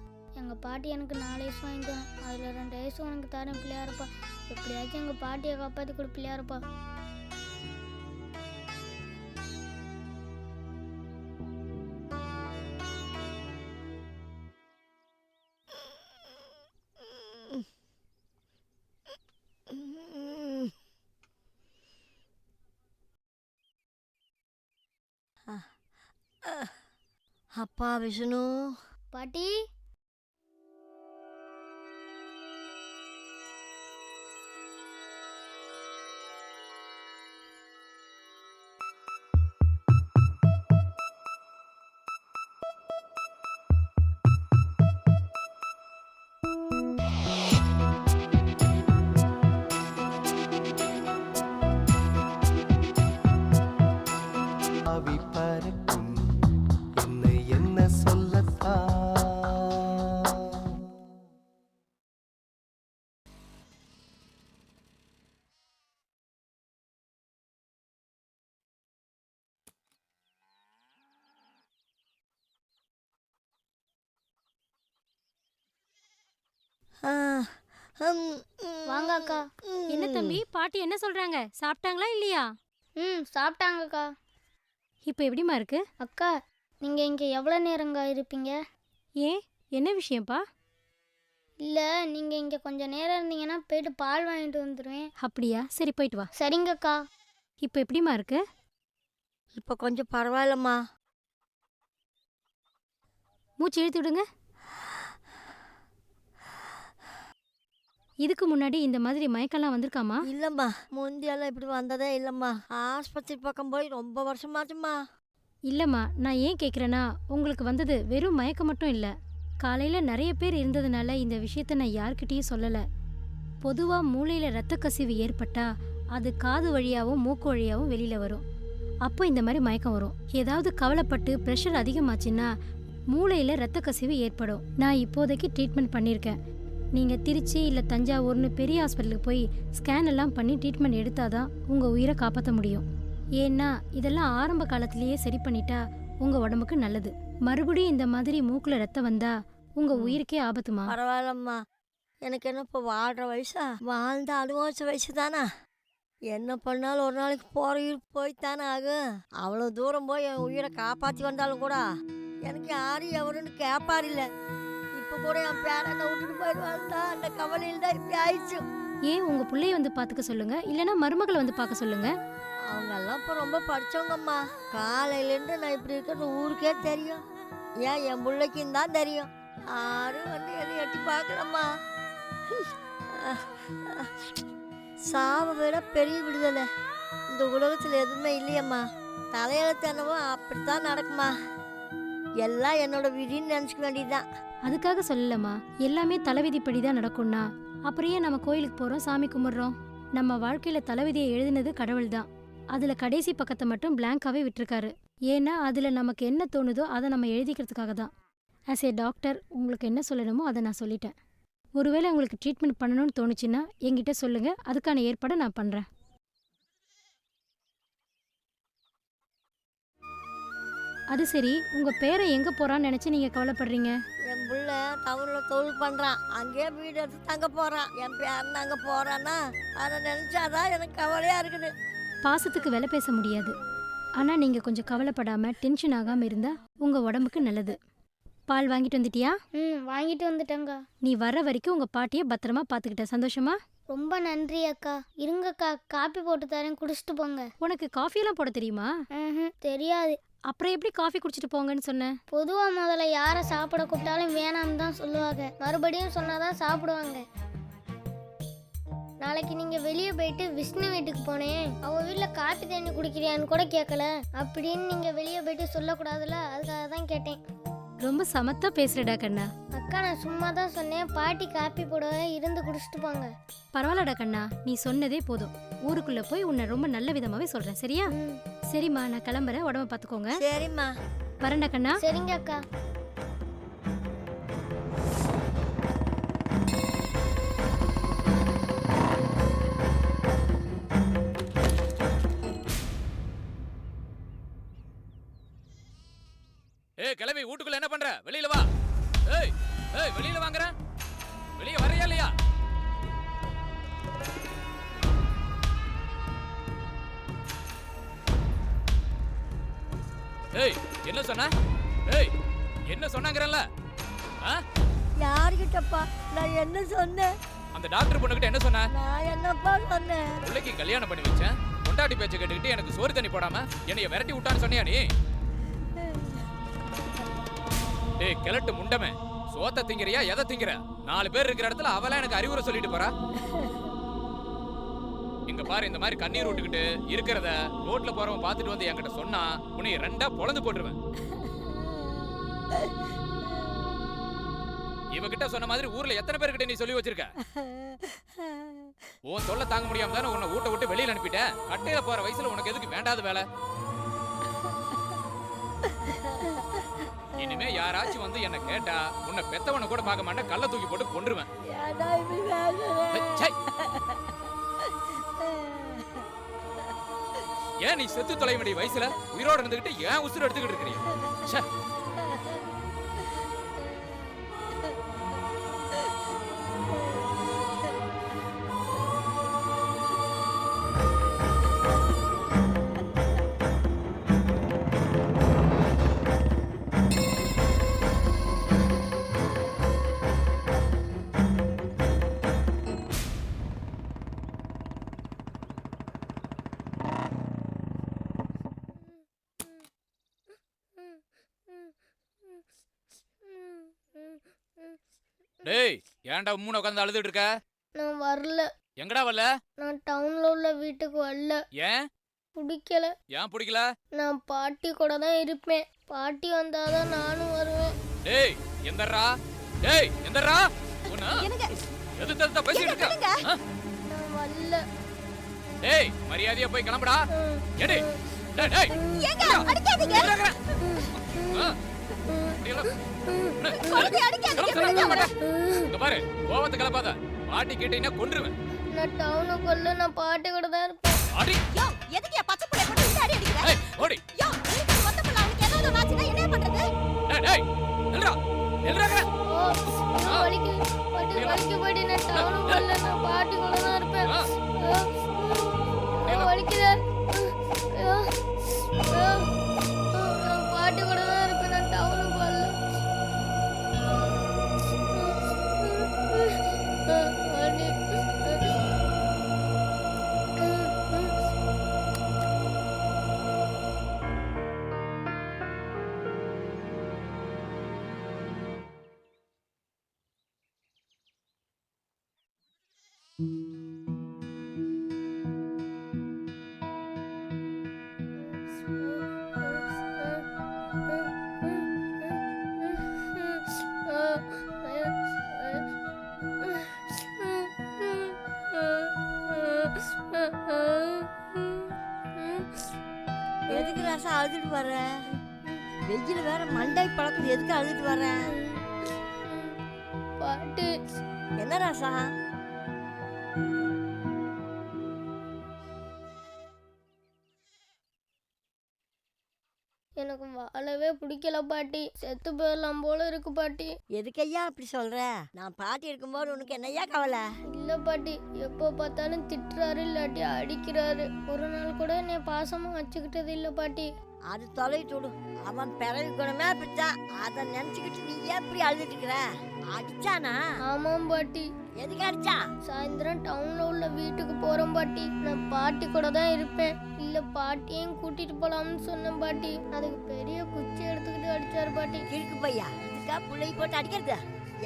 எங்கள் பாட்டி எனக்கு 4 வயசு வாங்கி தரேன், அதில் 2 வயசு உனக்கு தரேன் பிள்ளையாருப்பா. எப்படியாச்சும் எங்கள் பாட்டியை காப்பாற்றி கொடு பிள்ளையாருப்பா.
அப்பா விஷ்ணு.
பாட்டி வாங்க அக்கா.
என்ன தம்பி பாட்டி என்ன சொல்றாங்க? சாப்பிட்டாங்களா இல்லையா?
சாப்பிட்டாங்கக்கா.
இப்போ எப்படிமா இருக்கு?
அக்கா, நீங்க இங்க எவ்வளோ நேரங்க இருப்பீங்க?
ஏன் என்ன விஷயம்ப்பா?
இல்ல, நீங்க இங்க கொஞ்சம் நேரம் இருந்தீங்கன்னா போயிட்டு பால் வாங்கிட்டு வந்துடுவேன்.
அப்படியா? சரி போயிட்டு வா.
சரிங்கக்கா.
இப்போ எப்படிமா இருக்கு?
இப்போ கொஞ்சம் பரவாயில்லம்மா.
மூச்சு இழுத்து விடுங்க. இதுக்கு முன்னாடி இந்த மாதிரி மயக்கம்லாம் வந்திருக்காமா?
இல்லைம்மா, முந்தியெல்லாம் இப்படி வந்ததே இல்லைம்மா. ஆஸ்பத்திரி பக்கம் போய் ரொம்ப வருஷமாச்சும்மா.
இல்லைம்மா, நான் ஏன் கேட்குறேன்னா உங்களுக்கு வந்தது வெறும் மயக்கம் மட்டும் இல்லை. காலையில் நிறைய பேர் இருந்ததுனால இந்த விஷயத்த நான் யார்கிட்டயும் சொல்லலை. பொதுவாக மூளையில் இரத்த கசிவு ஏற்பட்டா அது காது வழியாகவும் மூக்கு வழியாகவும் வெளியில் வரும். அப்போ இந்த மாதிரி மயக்கம் வரும். ஏதாவது கவலைப்பட்டு ப்ரெஷர் அதிகமாச்சுன்னா மூளையில் இரத்த கசிவு ஏற்படும். நான் இப்போதைக்கு ட்ரீட்மெண்ட் பண்ணியிருக்கேன். நீங்கள் திருச்சி இல்லை தஞ்சாவூர்னு பெரிய ஹாஸ்பிட்டலுக்கு போய் ஸ்கேன் எல்லாம் பண்ணி ட்ரீட்மெண்ட் எடுத்தால் தான் உங்கள் உயிரை காப்பாற்ற முடியும். ஏன்னா இதெல்லாம் ஆரம்ப காலத்திலேயே சரி பண்ணிட்டா உங்கள் உடம்புக்கு நல்லது. மறுபடியும் இந்த மாதிரி மூக்கில் ரத்தம் வந்தால் உங்கள் உயிருக்கே ஆபத்துமா.
பரவாயில்லம்மா, எனக்கு என்ன இப்போ வாழ்கிற வயசா? வாழ்ந்த அனுபவிச்ச வயசு தானே. என்ன பண்ணாலும் ஒரு நாளைக்கு போகிற உயிர் போய்த்தானே ஆகும். அவ்வளோ தூரம் போய் என் உயிரை காப்பாற்றி வந்தாலும் கூட எனக்கு யாரும் எவருன்னு கேட்பார் இல்லை. இப்போ கூட என் பேரை என்ன விட்டுட்டு போயிடுவாங்க. அந்த கவலையில் தான் இப்படி ஆயிடுச்சு.
ஏன் உங்கள் பிள்ளைய வந்து பார்த்துக்க சொல்லுங்க, இல்லைன்னா மருமகளை வந்து பார்க்க சொல்லுங்க.
அவங்கெல்லாம் இப்போ ரொம்ப படித்தவங்கம்மா. காலையிலேருந்து நான் இப்படி இருக்கிறது ஊருக்கே தெரியும். ஏன் என் பிள்ளைக்கும் தான் தெரியும். யாரும் வந்து எதை எட்டி பார்க்கலம்மா. சாவை விட பெரிய விடுதலை இந்த உலகத்தில் எதுவுமே இல்லையம்மா. தலையெழுத்து என்னவோ அப்படித்தான் நடக்குமா. எல்லாம் என்னோட விதின்னு நினச்சிக்க வேண்டியதுதான்.
அதுக்காக சொல்லலம்மா, எல்லாமே தலைவிதிப்படி தான் நடக்கும்னா அப்புறம் ஏன் நம்ம கோயிலுக்கு போகிறோம், சாமி கும்பிட்றோம்? நம்ம வாழ்க்கையில் தலைவிதியை எழுதினது கடவுள் தான். அதில் கடைசி பக்கத்தை மட்டும் பிளாங்காகவே விட்டுருக்காரு. ஏன்னா அதில் நமக்கு என்ன தோணுதோ அதை நம்ம எழுதிக்கிறதுக்காக தான். ஆஸ் ஏ டாக்டர் உங்களுக்கு என்ன சொல்லணுமோ அதை நான் சொல்லிட்டேன். ஒருவேளை உங்களுக்கு ட்ரீட்மெண்ட் பண்ணணும்னு தோணுச்சுன்னா என்கிட்ட சொல்லுங்கள், அதுக்கான ஏற்பாடை நான் பண்ணுறேன். அது சரி, உங்கள் பேரை எங்கே போகிறான்னு நினச்சி நீங்கள் கவலைப்படுறீங்க?
என் பிள்ளை டவுனில் தொழில் பண்ணுறான், அங்கேயே வீடு எடுத்து தங்க போகிறான். என் பேரன் அங்கே போகிறான்னா அதை நினச்சாதான் எனக்கு கவலையாக இருக்குது.
பாசத்துக்கு விலை பேச முடியாது. ஆனால் நீங்கள் கொஞ்சம் கவலைப்படாமல் டென்ஷன் ஆகாமல் இருந்தால் உங்கள் உடம்புக்கு நல்லது. பால் வாங்கிட்டு வந்துட்டியா?
வாங்கிட்டு வந்துட்டேங்க.
நீ வர வரைக்கும் உங்கள் பாட்டியை பத்திரமா பார்த்துக்கிட்ட. சந்தோஷமா?
ரொம்ப நன்றி அக்கா. இருங்கக்கா, காப்பி போட்டு தரேன், குடிச்சிட்டு போங்க.
உனக்கு காஃபியெல்லாம் போட தெரியுமா?
தெரியாது.
அப்புறம் எப்படி காஃபி குடிச்சிட்டு போங்கன்னு சொன்னேன்?
பொதுவாக முதல்ல யாரை சாப்பிட கூப்பிட்டாலும் வேணாம்னு தான் சொல்லுவாங்க. மறுபடியும் சொன்னாதான் சாப்பிடுவாங்க. நாளைக்கு நீங்க வெளியே போயிட்டு விஷ்ணு வீட்டுக்கு போனேன், அவ வீட்டில் காப்பி தண்ணி குடிக்கிறியான்னு கூட கேட்கல அப்படின்னு நீங்க வெளியே போயிட்டு சொல்லக்கூடாதுல்ல, அதுக்காக தான் கேட்டேன்.
ரொம்ப சமத்தா பேசுறடா கண்ணா.
அக்கா, நான் சும்மா தான் சொன்னேன். பாட்டி காப்பி போடவே இருந்து குடிச்சிட்டு போங்க.
பரவாயில்லடா கண்ணா, நீ சொன்னதே போதும். ஊருக்குள்ள போய் உன்னை ரொம்ப நல்ல விதமாவே சொல்றேன், சரியா? சரிம்மா, நான் கிளம்புறேன். உடம்ப பார்த்துக்கோங்க.
சரிம்மா.
வரேன்டா கண்ணா.
சரிங்க அக்கா.
ஏய் கிளம்பி வீட்டுக்குள்ள என்ன பண்ற? வெளியில வா. ஏய் ஏய் வெளியில வாங்கற. வெளிய வரையா இல்லையா? ஏய் என்ன சொன்ன? ஏய் என்ன சொன்னாங்கறல்ல?
யார்கிட்டப்பா நான் என்ன சொன்னேன்?
அந்த டாக்டர் பொண்ணுகிட்ட என்ன சொன்ன?
நான் என்னப்பா சொன்னேன்?
பிள்ளைக்கு கல்யாணம் பண்ணி வச்சேன். பொண்டாட்டி பேச்ச கேட்டுக்கிட்டு எனக்கு சோறு தண்ணி போடாம என்னைய விரட்டி விட்டான்னு சொன்னியா நீ? ஏய் கிழட்டு முண்டமே, சோத்த திங்கறியா எதை திங்கற? 4 பேர் இருக்கிற இடத்துல அவளா எனக்கு அறிவுரை சொல்லிட்டு போறா. இங்க பாரு, இந்த மாதிரி கண்ணீர் விட்டுக்கிட்டு இருக்கிறத ரோட்ல போறவன் பார்த்துட்டு வந்து என்கிட்ட சொன்னா உன்னை 2ஆ பொளந்து போட்டுருவேன். இவகிட்ட சொன்ன மாதிரி ஊர்ல எத்தனை பேர்கிட்ட நீ சொல்லி வச்சிருக்க? உன் தொல்லை தாங்க முடியாம தானே உன்னை வீட்டை விட்டு வெளியில அனுப்பிட்டேன். கட்டையில போற வயசுல உனக்கு எதுக்கு வேண்டாத வேலை? இனிமே யாராச்சும் வந்து என்ன கேட்டா உன்னை பெத்தவனை கூட பார்க்க மாட்டேன், கல்ல தூக்கி போட்டு கொன்றுவேன். ஏன் நீ செத்து தொலை வேண்டிய வயசுல உயிரோட இருந்துகிட்டு ஏன் உசுறு எடுத்துக்கிட்டு இருக்கிறீங்க? டேய் ஏன்டா உம்முன்னு உட்காந்து அழுதுட்டு இருக்க?
நான் வரல.
எங்கடா வரல?
நான் டவுன்ல உள்ள வீட்டுக்கு வரல.
ஏன்
பிடிக்கல.
ஏன் பிடிக்கல?
நான் பாட்டி கூட தான் இருப்பேன். பாட்டி வந்தாதான் நானும் வருவேன்.
டேய் எந்தர்ரா? டேய் எந்தர்ரா? உன்ன எதுக்கு பேசிட்டு இருக்க?
நான் வரல.
டேய் மரியாதையா போய் கிளம்புடா. ஏடி டேய் டேய்
ஏங்க அடிக்காதீங்க.
இங்க பாரு கோவத்தை கிளப்பாத. பாட்டி கேட்டீங்கன்னா கொன்றுவேன்.
நான் டவுனுக்குள்ள நான் பாட்டி கூட தான் இருப்பேன்.
அடி
யோ எதுக்கு பச்சை புள்ளை போட்டு இந்த அடி அடிக்கிற?
ஏய் ஓடி.
யோ நீங்க மொத்த புள்ள அவனுக்கு ஏதாவது ஆச்சுனா என்ன பண்றது?
டேய் டேய் நில்றா நில்றா.
வலிக்கு போயிட்டு நான் டவுனுக்குள்ள நான் பாட்டி கூட தான் இருப்பேன். வலிக்குது. நான் பாட்டி கூட தான் இருப்பேன். நான் டவுனுக்கு வரல.
எதுக்கு ராசா அழுதுட்டு வர? வெயில் வேற மண்டை பழக்குது. எதுக்கு அழுதுட்டு வர?
பாட்டி
என்ன ராசா?
எனக்கு வாழவே பிடிக்கல பாட்டி. செத்து போயிடலாம் போல இருக்கு பாட்டி.
எதுக்கையா அப்படி சொல்ற? நான் பாட்டி இருக்கும்போது உனக்கு என்னையா கவலை?
இல்ல பாட்டி, எப்போ பார்த்தாலும் திட்டுறாரு இல்லாட்டி அடிக்கிறாரு. ஒரு நாள் கூட என்னை பாசமா வச்சுக்கிட்டது இல்ல பாட்டி.
அது தொலைட்டு விடு. அவன் பிறவி குணமே அப்படித்தான். அதை நினைச்சுக்கிட்டு நீ ஏன் இப்படி அழுதுட்டு இருக்கிற? அடிச்சானா?
ஆமாம் பாட்டி.
எதுக்கு அடிச்சா?
சாயந்தரம் டவுன்ல உள்ள வீட்டுக்கு போறோம் பாட்டி. நான் பாட்டி கூட தான் இருப்பேன். இல்ல பாட்டியையும் கூட்டிட்டு போலாம்னு சொன்னேன் பாட்டி. அதுக்கு பெரிய குச்சி எடுத்துக்கிட்டு அடிச்சாரு பாட்டி.
கிழக்கு பையா இதுக்கா பிள்ளை போட்டு அடிக்கிறது?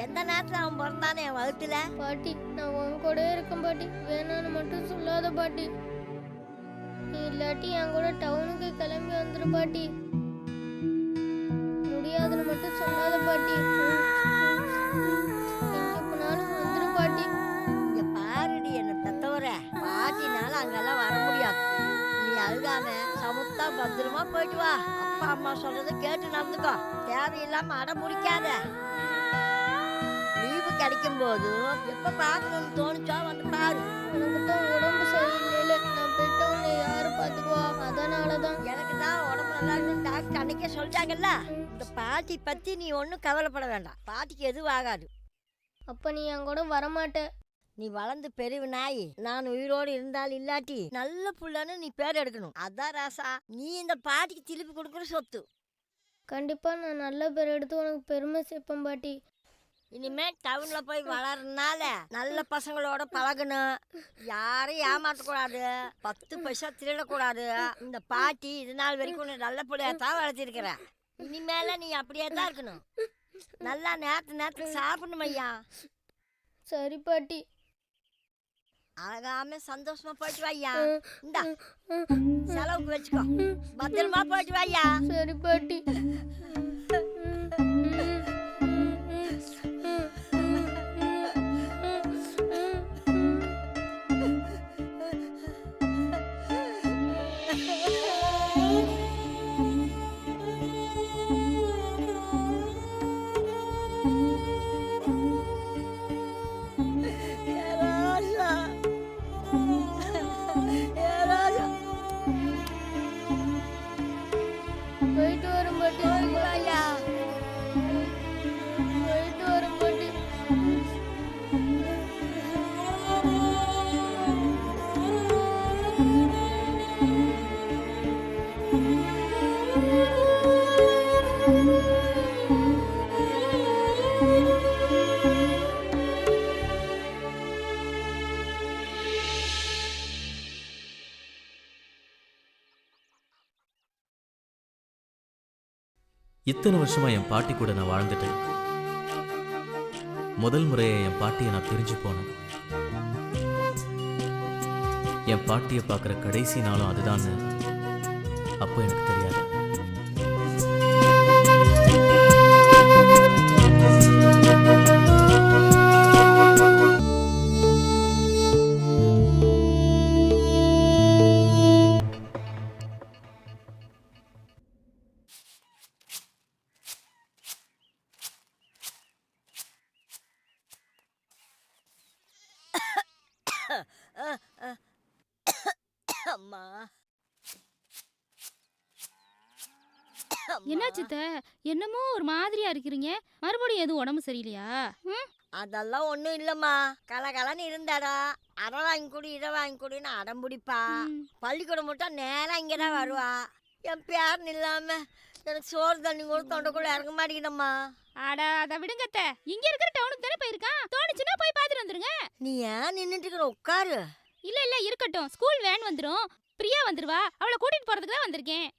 எந்த நேரத்துல அவன் பிறந்தானே என் வகுத்துல?
பாட்டி நான் உன் கூட இருக்கேன் பாட்டி. வேணான்னு மட்டும் சொல்லாத பாட்டி. நீ இல்லாட்டி என் கூட டவுனுக்கு கிளம்பி வந்துரு பாட்டி. முடியாதுன்னு மட்டும் சொல்லாத பாட்டி. எங்க போனாலும் வந்துரு பாட்டி.
இங்க பாருடி என்ன தத்தவர. பாட்டினால அங்கெல்லாம் வர முடியாது. நீ அழுகாம சமுத்தா பத்திரமா போயிட்டு வா. அப்பா அம்மா சொல்றதை கேட்டு நடந்துக்கோ. தேவையில்லாம அடம் முடிக்காத. லீவு கிடைக்கும் போது எப்ப பார்க்கணும்னு தோணுச்சோ வந்து பாரு.
எனக்கு தான் உடம்பு சரியில்லை. நான் போயிட்டு உன்னை யாரு பாத்துக்குவா? அதனாலதான்.
எனக்கு தான் உடம்பு நல்லா இருக்குன்னு டாக்டர் அன்னைக்கே சொல்லிட்டாங்கல்ல. இந்த பாட்டி பத்தி நீ ஒன்றும் கவலைப்பட வேண்டாம். பாட்டிக்கு எதுவும் ஆகாது.
அப்ப நீ என் கூட வரமாட்ட.
நீ வளர்ந்து பெரிய நாய். நான் உயிரோடு இருந்தால் இல்லாட்டி நல்ல புள்ளன்னு நீ பேர் எடுக்கணும். அதான் ராசா நீ இந்த பாட்டிக்கு திருப்பி கொடுக்குற சொத்து.
கண்டிப்பா நான் நல்ல பேர் எடுத்து உனக்கு பெருமை சேர்ப்பேன் பாட்டி.
இனிமே டவுன்ல போய் வளர்றதுனால நல்ல பசங்களோட பழகணும். யாரையும் ஏமாற்றக்கூடாது. 10 பைசா திருடக்கூடாது. இந்த பாட்டி இது நாள் வரைக்கும் உன்னை நல்ல பிள்ளையாத்தான் வளர்த்திருக்கிற. இனிமேல நீ அப்படியே தான் இருக்கணும். நல்லா நேரத்துக்கு சாப்பிடணும் ஐயா.
சரி பாட்டி.
அழகாம சந்தோஷமா போயிட்டு வாய்யா. இந்தா செலவுக்கு வச்சுக்கோ. பத்திரமா போயிட்டு வாய்யா.
சரி பாட்டி. போயிட்டு வரும் பாட்டி. போயிட்டு வரும் பாட்டி.
இத்தனை வருஷமா என் பாட்டி கூட நான் வாழ்ந்துட்டேன். முதல் முறையை என் பாட்டியை நான் பிரிஞ்சு போனேன். என் பாட்டியை பார்க்குற கடைசி நாளும் அதுதான்னு அப்போ எனக்கு தெரியாது.
அம்மா
என்னாச்சு அத்தை? என்னமோ ஒரு மாதிரியா இருக்கிறீங்க. மறுபடியும் எதுவும் உடம்பு சரியில்லையா?
அதெல்லாம் ஒன்றும் இல்லைம்மா. கலகலன்னு இருந்தாடா. அதை வாங்கி கொடு இதை வாங்கி கொடுன்னு அடம் பிடிப்பா. பள்ளிக்கூடம் மட்டும் நேராக இங்கே தான் வருவா. என் பேரன் இல்லாமல் எனக்கு சோறு தண்ணி கூட தொண்டைக்குள்ள இறங்க மாட்டேங்குதம்மா.
அட அதை விடுங்க அத்தை. இங்க இருக்கிற டவுனுக்கு தானே போயிருக்கான். தோணுச்சுன்னா போய் பார்த்துட்டு வந்துருங்க.
நீ ஏன் நின்றுட்டு இருக்கிற? உட்காரு.
இல்ல இல்ல இருக்கட்டும். ஸ்கூல் வேன் வந்துரும். பிரியா வந்துருவா. அவளை கூட்டிட்டு போறதுக்கு தான் வந்திருக்கேன்.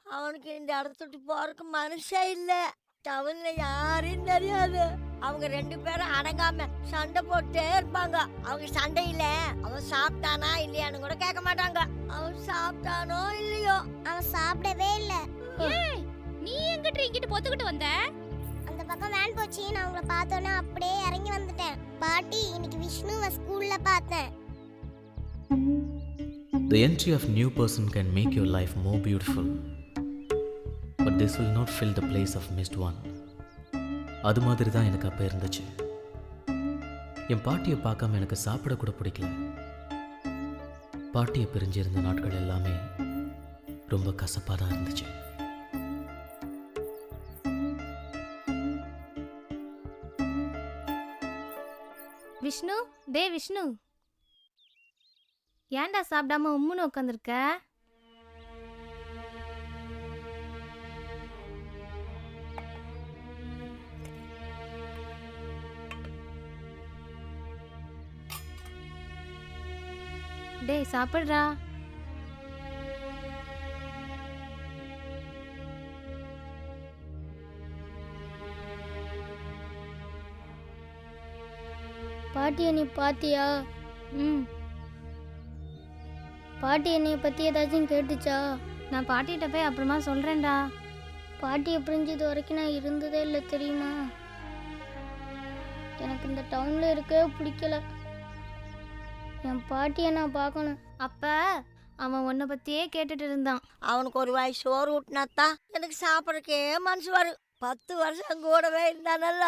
அவனுக்கு இந்த இடத்துட்டு போறதுக்கு மனுஷா இல்லை. டவுன்ல யாரையும் தெரியாது. அவங்க 2 பேரும் அடங்காம சண்டை போட்டே இருப்பாங்க. அவங்க சண்டையில அவன் சாப்பிட்டானா இல்லையான்னு கூட கேட்க மாட்டாங்க. அவன் சாப்பிட்டானோ இல்லையோ.
அவன் சாப்பிடவே இல்லை.
ஏய் நீ எங்கிட்ட இங்கிட்டு பொத்துக்கிட்டு வந்த?
அந்த பக்கம் வேன் போச்சு. நான் உங்களை பார்த்தோன்னே அப்படியே இறங்கி வந்துட்டேன். பாட்டி இன்னைக்கு விஷ்ணுவை ஸ்கூல்ல பார்த்தேன்.
The entry of new person can make your life more beautiful, but this will not fill the place of missed one. அது மாதிரி தான் எனக்கு அப்போ இருந்துச்சு. என் பாட்டியை பார்க்காம எனக்கு சாப்பிட கூட பிடிக்கல. பாட்டியை பிரிஞ்சிருந்த நாட்கள் எல்லாமே ரொம்ப கசப்பாக தான் இருந்துச்சு.
விஷ்ணு, விஷ்ணு, ஏன்டா சாப்பிடாம உம்முன்னு உட்காந்துருக்க? டேய் சாப்பிடுறா.
பாட்டி நீ பாத்தியா? பாட்டி என்னைய பத்தி ஏதாச்சும் கேட்டுச்சா?
நான் பாட்டிகிட்ட போய் அப்புறமா சொல்றேன்டா.
பாட்டியை பிரிஞ்சது வரைக்கும் நான் இருந்ததே இல்லை தெரியுமா? எனக்கு இந்த டவுன்ல இருக்கவே பிடிக்கல. என் பாட்டியை நான் பார்க்கணும்.
அப்ப அவன் உன்னை பத்தியே கேட்டுட்டு இருந்தான்.
அவனுக்கு ஒரு வாய் சோறு ஊட்டினாத்தான் எனக்கு சாப்பிட்றக்கே மனசு வரும். 10 வருஷம் கூடவே இருந்தானல்ல.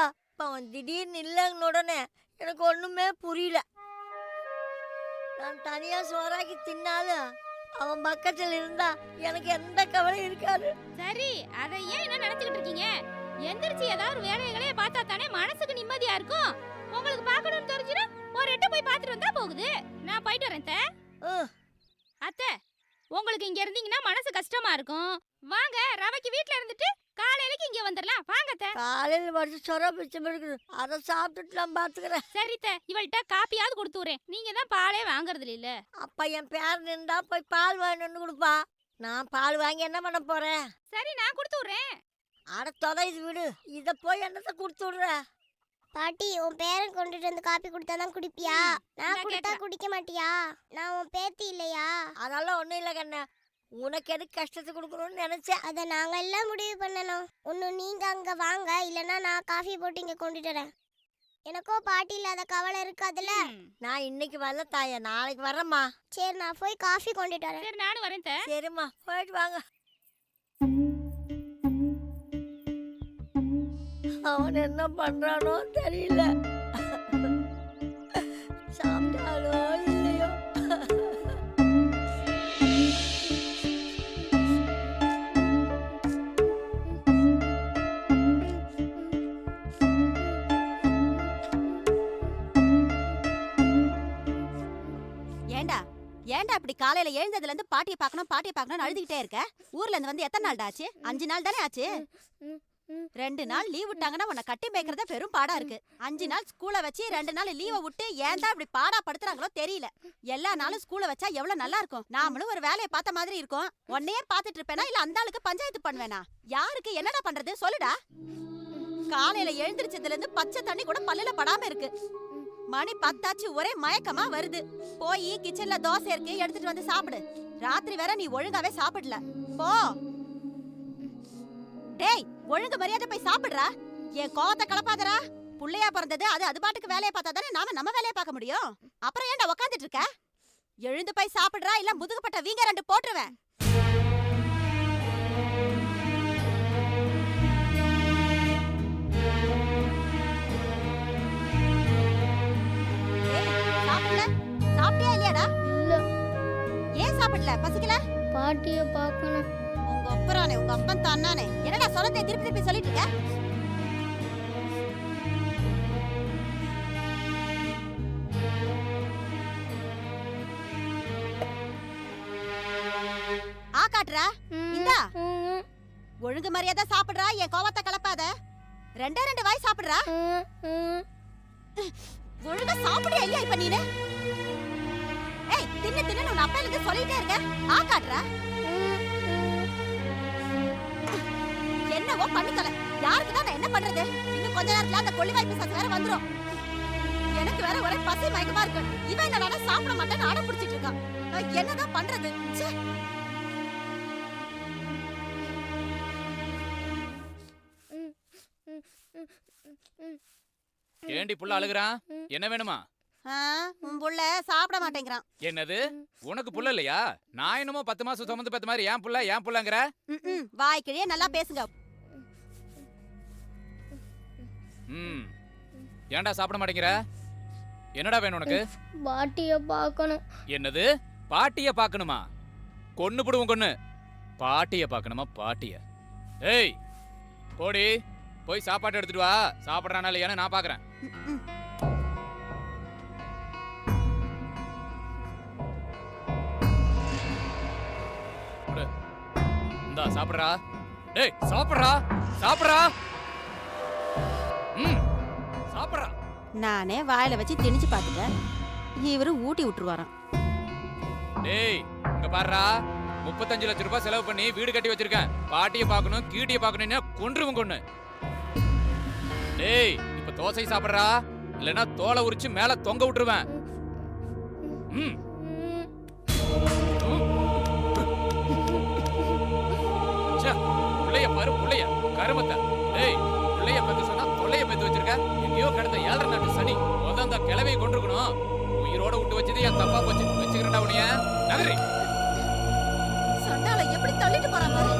அவன் திடீர்னு இல்லைன்னு உடனே எனக்கு ஒண்ணுமே புரியல. நான் தனியா சோறாக்கி தின்னாலும் அவன் பக்கத்தில் இருந்தா எனக்கு எந்த கவலையும் இருக்காது.
சரி அதை ஏன் என்ன நினைச்சுக்கிட்டு இருக்கீங்க? எந்திரிச்சு ஏதாவது வேலைகளே பார்த்தா தானே மனசுக்கு நிம்மதியா இருக்கும். உங்களுக்கு பார்க்கணும்னு தெரிஞ்சுனா ஒரு எட்டு போய் பார்த்துட்டு வந்தா போகுது. நான் போயிட்டு வரேன் அத்தை. அத்தை உங்களுக்கு இங்க இருந்தீங்கன்னா மனசு கஷ்டமா இருக்கும். வாங்க ரவைக்கு வீட்ல இருந்துட்டு காலையிலக்கு இங்க வந்துடலாம். வாங்க அத்தை.
காலையில வச்சு சொர பிச்சம் இருக்குது. அதை சாப்பிட்டுட்டு நான் பார்த்துக்கிறேன்.
சரி அத்தை, இவள்கிட்ட காப்பியாவது கொடுத்து வரேன். நீங்க தான் பாலே வாங்குறது இல்ல.
அப்பா என் பேரன் இருந்தா போய் பால் வாங்கிட்டு கொடுப்பா. நான் பால் வாங்கி என்ன பண்ண போறேன்?
சரி நான் கொடுத்து விடுறேன்.
அட தொதை இது விடு. இதை போய் என்னத்தை கொடுத்து விடுற?
பாட்டி உன் பேரன் கொண்டுட்டு வந்து காப்பி கொடுத்தாதான் குடிப்பியா? நான் கொடுத்தா குடிக்க மாட்டியா? நான் உன் பேத்தி இல்லையா?
அதெல்லாம் ஒண்ணும் இல்லை கண்ணா. உனக்கு எதுக்கு கஷ்டத்தை கொடுக்கணும்னு நினைச்சேன்.
அதை நாங்க எல்லாம் முடிவு பண்ணணும். ஒன்று நீங்க அங்க வாங்க, இல்லைன்னா நான் காஃபி போட்டு இங்க கொண்டுட்டு வரேன். எனக்கோ பாட்டி இல்லாத கவலை இருக்காதுல்ல.
நான் இன்னைக்கு வரல தாயா, நாளைக்கு வரேம்மா.
சரி நான் போய் காஃபி கொண்டுட்டு வரேன்.
சரி நானும் வரேன் அத்தை.
சரிம்மா போயிட்டு வாங்க. அவன் என்ன பண்றானோ தெரியல. சாப்பிட்டாலோ இல்லையோ.
ஏன்டா அப்படி காலையில எழுந்ததுல இருந்து பாட்டியை பார்க்கணும் அழுதுகிட்டே இருக்க? ஊர்ல இருந்து வந்து எத்தனை நாள் ஆச்சு? 5 நாள் தானே ஆச்சு. 2 நாள் லீவ் விட்டாங்கன்னா உன்னை கட்டி மேய்க்கிறத பெரும் பாடா இருக்கு. 5 நாள் ஸ்கூலை வச்சு 2 நாள் லீவை விட்டு ஏன்டா இப்படி பாடா படுத்துறாங்களோ தெரியல. எல்லா நாளும் ஸ்கூலை வச்சா எவ்வளவு நல்லா இருக்கும். நாமளும் ஒரு வேலையை பார்த்த மாதிரி இருக்கும். உன்னையே பார்த்துட்டு இருப்பேனா இல்ல அந்த ஆளுக்கு பஞ்சாயத்து பண்ணுவேனா? யாருக்கு என்னடா பண்றது சொல்லுடா. காலையில எழுந்திருச்சதுல இருந்து பச்சை தண்ணி கூட பல்லுல படாம இருக்கு. மணி 10 ஒரே மயக்கமா வருது. போய் கிச்சன்ல தோசை இருக்கு, எடுத்துட்டு வந்து சாப்பிடு. ராத்திரி வேற நீ ஒழுங்காவே சாப்பிடல. போ. டேய், ஒழுங்கு மரியாதை போய் சாப்பிடுறா. என் கோவத்தை கலப்பாதடா. புள்ளையா பிறந்தது அது பாட்டுக்கு வேலையை பார்த்தா தானே நாம நம்ம வேலையை பார்க்க முடியும். அப்புறம் ஏன்டா உக்காந்துட்டு இருக்க? எழுந்து போய் சாப்பிடுறா, இல்ல முதுகுப்பட்ட வீங்க 2 போட்டுருவேன். சாப்பிட்டியா இல்லையாடா?
இல்ல.
ஏன் சாப்பிடல? பசிக்கல?
பாட்டிய பார்க்கணும்.
உங்க அப்பறானே, உங்க அப்பன் தானானே. என்னடா சொல்றதே திருப்பி திருப்பி சொல்லிட்டு இருக்க? ஆ காட்டுறா. இந்தா. ஒழுங்கு மரியாதை சாப்பிடுறா, என் கோவத்தை கலப்பாத. 2 வாய் சாப்பிடுறா. ஒழுங்கா சாப்பிடுறியா இல்லையா இப்ப நீனு? ஏய், தின்னு தின்னு உன் அப்பா இருந்து சொல்லிட்டே இருக்க. ஆ காட்டுறா. என்னவோ பண்ணிக்கல. யாருக்கு தான் நான் என்ன பண்றது? இன்னும் கொஞ்ச நேரத்துல அந்த கொள்ளிவாய் பிசாசு வேற வந்துரும். எனக்கு வேற ஒரே பசி மயக்கமா இருக்கு. இவன் என்னடா சாப்பிட மாட்டேன்னு அடம் பிடிச்சிட்டு இருக்கான். நான் என்னதான் பண்றது? ச்சே.
ஏண்டி புள்ள அழுகுறான்? என்ன வேணுமா?
உன் புள்ள சாப்பிட மாட்டேங்கிறான்.
என்னது? உனக்கு புள்ள இல்லையா? நான் என்னமோ 10 மாசம் சுமந்து பெத்த மாதிரி ஏன் புள்ளங்கிற?
வாய்க்கிழியே நல்லா பேசுங்க.
ஏன்டா சாப்பிட மாட்டேங்கிற? என்னடா வேணும் உனக்கு?
பாட்டிய பார்க்கணும்.
என்னது? பாட்டிய பார்க்கணுமா? கொன்னு புடுவோம் கொன்னு. பாட்டிய பார்க்கணுமா? பாட்டிய? ஏய், போடி போய் சாப்பாடு எடுத்துட்டு வா. சாப்பிட்றானா இல்லையான்னு நான் பார்க்கறேன். இந்தா சாப்பிட்றா. டேய் சாப்பிட்றா, சாப்பிட்றா. சாப்பிட்றா.
நானே வாயில வச்சு திணிச்சு பார்த்துட்டேன். இவரு ஊட்டி விட்டுருவாராம்.
டேய் இங்க பாருடா, 35 லட்சம் ரூபாய் செலவு பண்ணி வீடு கட்டி வச்சிருக்கேன். பாட்டியை பார்க்கணும், கீட்டியை பார்க்கணும்னா கொன்றுவும் கொன்னு. டேய் இப்ப தோசை சாப்பிட்றா, இல்லைன்னா தோலை உரிச்சு மேல தொங்க விட்டுருவேன். புள்ளைய பாரு, புள்ளைய கருமத்தை. டேய் புள்ளைய பெத்து சொன்னா தொல்லைய பெத்து வச்சிருக்க. எங்கேயோ கடந்த 7 நாட்டு சனி அந்த கிழமையை கொண்டிருக்கணும். உயிரோட விட்டு வச்சது என் தப்பா போச்சு. வச்சுக்கிறேன்டா உனிய நகரி.
சண்டால எப்படி தள்ளிட்டு போறான் பாரு.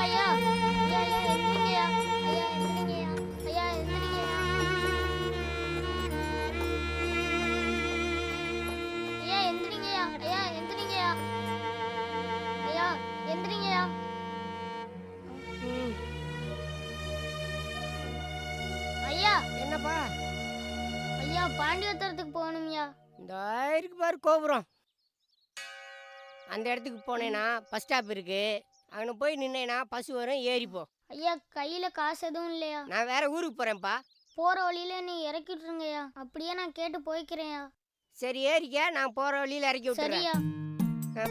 ஐயா ஐயா ஐயா எந்திரிங்கய்யா ஐயா எந்திரிங்கய்யா ஐயா எந்திரிங்கய்யா ஐயா எந்திரிங்கய்யா ஐயா எந்திரிங்கய்யா ஐயா எந்திரிங்கய்யா ஐயா
என்னப்பா?
ஐயா பாண்டியத்தரத்துக்கு போகணும்யா.
இந்த இருக்கு பாரு கோபுரம், அந்த இடத்துக்கு போனேன்னா பஸ் ஸ்டாப் இருக்கு, அங்கே போய் நின்னேன்னா பஸ் வரும், ஏறிப்போ.
ஐயா கையில காசு எதுவும் இல்லையா?
நான் வேற ஊருக்கு போறேன்ப்பா.
போற வழியில நீ இறக்கி விட்டுருங்கய்யா, அப்படியே நான் கேட்டு போய்க்கிறேன்யா.
சரி ஏறிக்க, நான் போற வழியில இறக்கி விட்டுறேன்.
சரியா?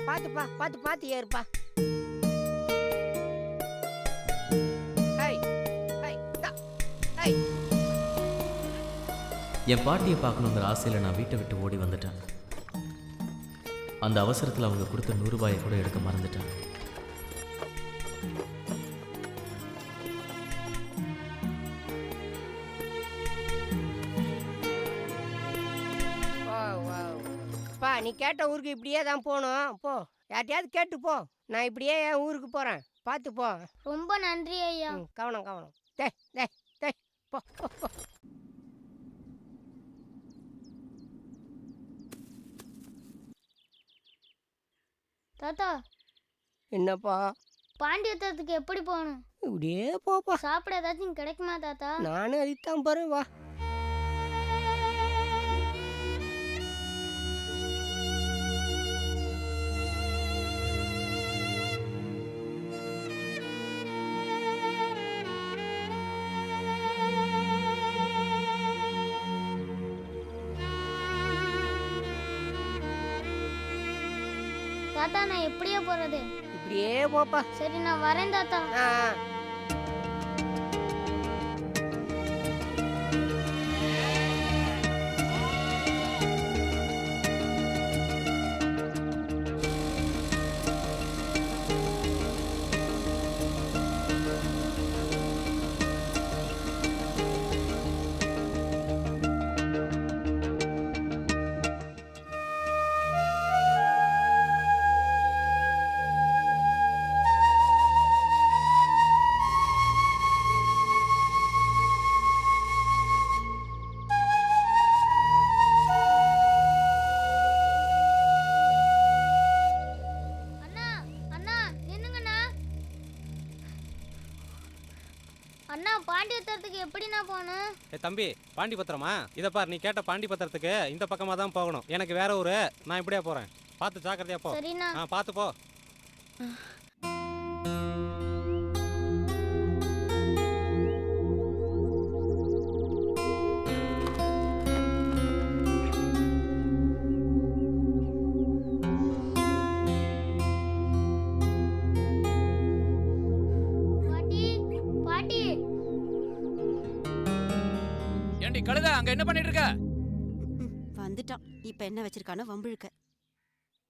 பார்த்துப்பா, பார்த்து ஏறுப்பா.
என் பாட்டியை பார்க்கணுங்கிற ஆசையில் நான் வீட்டை விட்டு ஓடி வந்துட்டேன். அந்த அவசரத்தில் அவங்க கொடுத்த 100 ரூபாயை கூட எடுக்க மறந்துட்டேன்.
பா நீ கேட்ட ஊருக்கு இப்படியே தான் போகணும், போ யார்ட்டையாவது கேட்டு போ. நான் இப்படியே என் ஊருக்கு போகிறேன், பார்த்து போ.
ரொம்ப நன்றி ஐயா.
கவனம் கவனம். டேய் டேய் டேய் போ போ போ.
தாத்தா
என்னப்பா?
பாண்டியத்தரத்துக்கு எப்படி போகணும்?
இப்படியே போப்பா.
சாப்பிட ஏதாச்சும் கிடைக்குமா தாத்தா?
நானும் அதுதான் போகிறேன், வா.
தாத்தா நான் எப்படியே போறது?
இப்படியே போப்பா.
சரி நான் வரேன் தாத்தா. அண்ணா பாண்டியத்தரத்துக்கு எப்படி நான் போகணும்?
தம்பி பாண்டி பத்திரமா? இதை பார், நீ கேட்ட பாண்டி பத்திரத்துக்கு இந்த பக்கமாக தான் போகணும். எனக்கு வேற ஊரு, நான் இப்படியே போகிறேன். பார்த்து ஜாக்கிரதையா போ.
சரிண்ணா.
பார்த்து போ.
ஏண்டி கழுதை, அங்க என்ன பண்ணிட்டு இருக்க?
வந்துட்டான், இப்ப என்ன வச்சிருக்கானோ வம்பிழுக்க.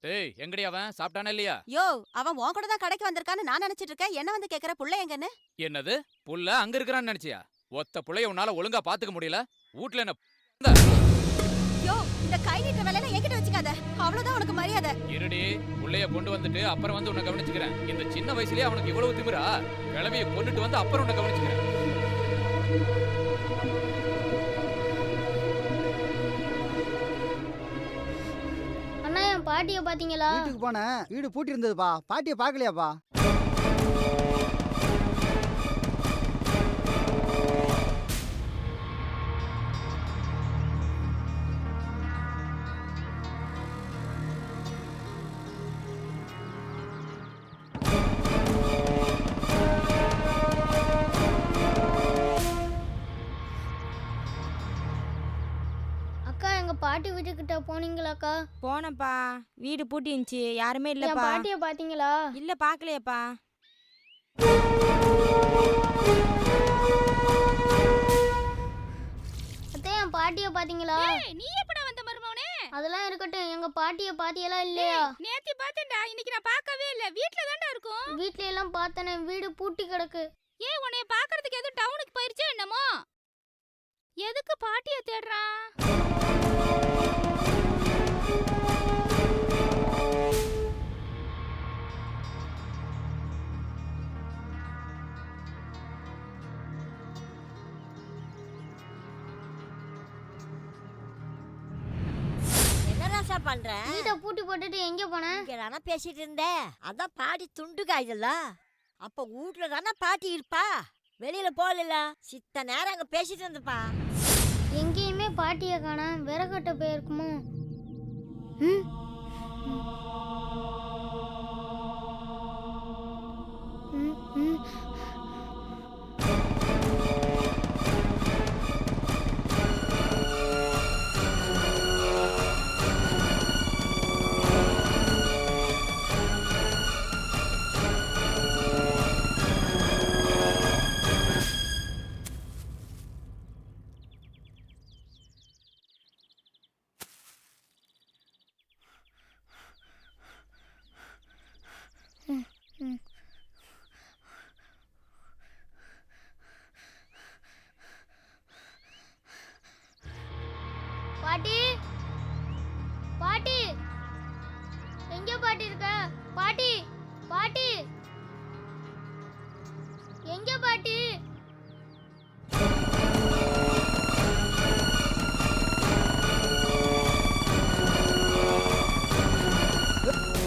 டேய் எங்கடி அவன்? சாப்பிட்டானே இல்லையா?
யோ அவன் உன் கூட தான் கடைக்கு வந்திருக்கான்னு நான் நினைச்சிட்டு இருக்கேன். என்ன வந்து கேக்குற புள்ள எங்கன்னு?
என்னது புள்ள அங்க இருக்கிறான்னு நினைச்சியா? ஒத்த புள்ளைய உன்னால ஒழுங்கா பாத்துக்க முடியல. வீட்ல என்ன
யோ இந்த கை நீட்ட வேலையில என்கிட்ட வச்சுக்காத, அவ்வளவுதான் உனக்கு மரியாதை.
இருடி, புள்ளைய கொண்டு வந்துட்டு அப்புறம் வந்து உன்னை கவனிச்சுக்கிறேன். இந்த சின்ன வயசுலயே அவனுக்கு இவ்வளவு திமிரா? கிளவிய கொண்டுட்டு வந்து அப்புறம் உன்னை கவனிச்சுக்கிறேன்.
அண்ணா என் பாட்டியை பாத்தீங்களா?
வீட்டுக்கு போனேன், வீடு பூட்டி இருந்ததுப்பா. பாட்டியை பார்க்கலையாப்பா?
அக்கா எங்க பாட்டி வீட்டுக்கிட்ட போனீங்களாக்கா?
போனப்பா, வீடு பூட்டி இருந்துச்சு, யாருமே
என்
இல்லப்பா.
பாட்டியை பாத்தீங்களா?
இல்ல பாக்கலையப்பா.
அத்தை என் பாட்டியை பாத்தீங்களா?
நீ எப்படா வந்த மருமவனே?
அதெல்லாம் இருக்கட்டும், எங்க பாட்டியை பாத்தியெல்லாம் இல்லையா?
நேத்தி பார்த்தேன்டா, இன்னைக்கு நான் பார்க்கவே இல்ல. வீட்ல தான்டா இருக்கும்.
வீட்ல எல்லாம் பார்த்தனே, வீடு பூட்டி கிடக்கு.
ஏய் உன்னைய பார்க்கிறதுக்கு எதுவும் டவுனுக்கு போயிருச்சா என்னமோ? எதுக்கு பாட்டிய தேடுறான்?
என்னசா பண்ற?
வீட்டை பூட்டி போட்டுட்டு எங்க போன?
இங்க தானே பேசிட்டு இருந்தேன். அதான் பாட்டி துண்டு காய்தல்ல. அப்ப வீட்டுல தானே பாட்டி இருப்பா. வெளியில போகல. சித்த நேரம் அங்க பேசிட்டு இருந்தப்பா.
எங்கேயுமே பாட்டியை காணோம். விறகட்ட போயிருக்குமோ? ம் ம் ம் பாட்டி பாட்டி எங்க பாட்டி இருக்க? பாட்டி பாட்டி எங்க பாட்டி?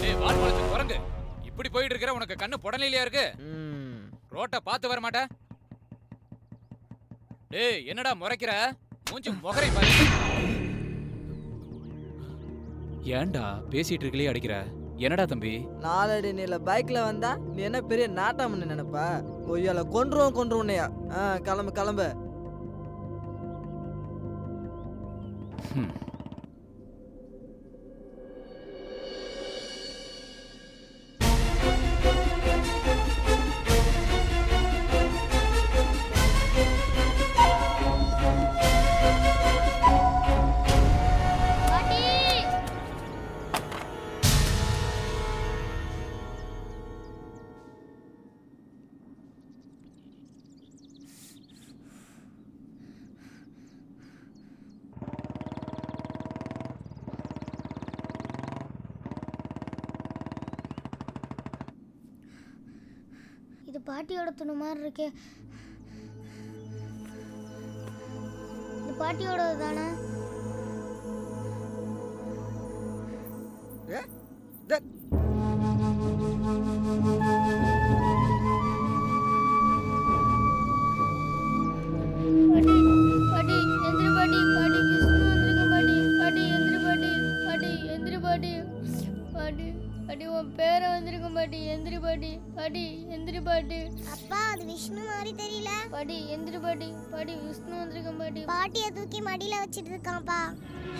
ஏய் வால் முளைச்சு குரங்கு, இப்படி போயிட்டு இருக்கிற உனக்கு கண்ணு புடலையிலயா இருக்கு? ரோட்ட பார்த்து வர மாட்டே? டேய் என்னடா முறைக்கிற? மூஞ்சி முகரை பாரு. ஏன்டா பேசிட்டு இருக்கலையே அடிக்கிற? என்னடா தம்பி?
நாலடி நீல பைக்ல வந்தா நீ என்ன பெரிய நாட்டாமன்னு நினைப்பா? கொய்யால கொன்றுவோன்னையா. கிளம்பு கிளம்பு.
இது பாட்டியோட துணி மாதிரி இருக்கே. இது பாட்டியோடது தானே? பாட்டி பாட்டி எந்திரி பாட்டி. பாட்டி விஷ்ணு வந்திருக்க பாட்டி. பாட்டி எந்திரி பாட்டி. பாட்டி எந்திரி பாட்டி. பாட்டி பாட்டி உன் பேரை வந்திருக்கும் பாட்டி. எந்திரி பாட்டி. பாட்டி எந்திரி பாட்டி.
அப்பா அது விஷ்ணு மாதிரி தெரியல.
பாட்டி எந்திரி பாட்டி. பாட்டி விஷ்ணு வந்திருக்கும் பாட்டி.
பாட்டியை தூக்கி மடியில வச்சிட்டு இருக்கான்ப்பா.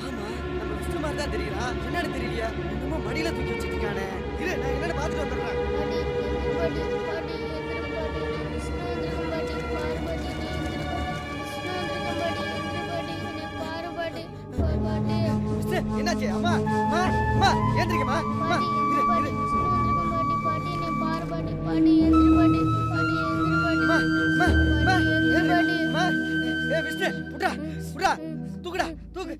ஆமா நம்ம விஷ்ணு மாதிரி தான் தெரியறான். என்னன்னு தெரியலையா? என்னமோ மடியில தூக்கி வச்சிட்டு இருக்கானே. இரு நான் என்னன்னு பார்த்துட்டு வந்துடுறேன்.
பாட்டி எந்திரி பாட்டி. பாட்டி எந்திரி பாட்டி. விஷ்ணு வந்திருக்கும் பாட்டி. பாரு பாட்டி நீ எந்திரி பாட்டி. விஷ்ணு வந்திருக்கும் பாட்டி. எந்திரி பாட்டி நீ பாரு பாட்டி. பாட்டி
விஷ்ணு என்னாச்சு? அம்மா அம்மா அம்மா ஏந்திரிக்கமா. அம்மா இரு
பாட்டி விஷ்ணு வந்திருக்கும் பாட்டி. பாட்டி நீ பாரு பாட்டி. பாட்டி எந்திரி பாட்டி. பாட்டி எந்திரி பாட்டி.
அம்மா அம்மா அம்மா
பாட்டி எந்திரி பாட்டி.
அம்மா ஏய் விஷ்ணு புடா புடா தூக்குடா தூக்கு.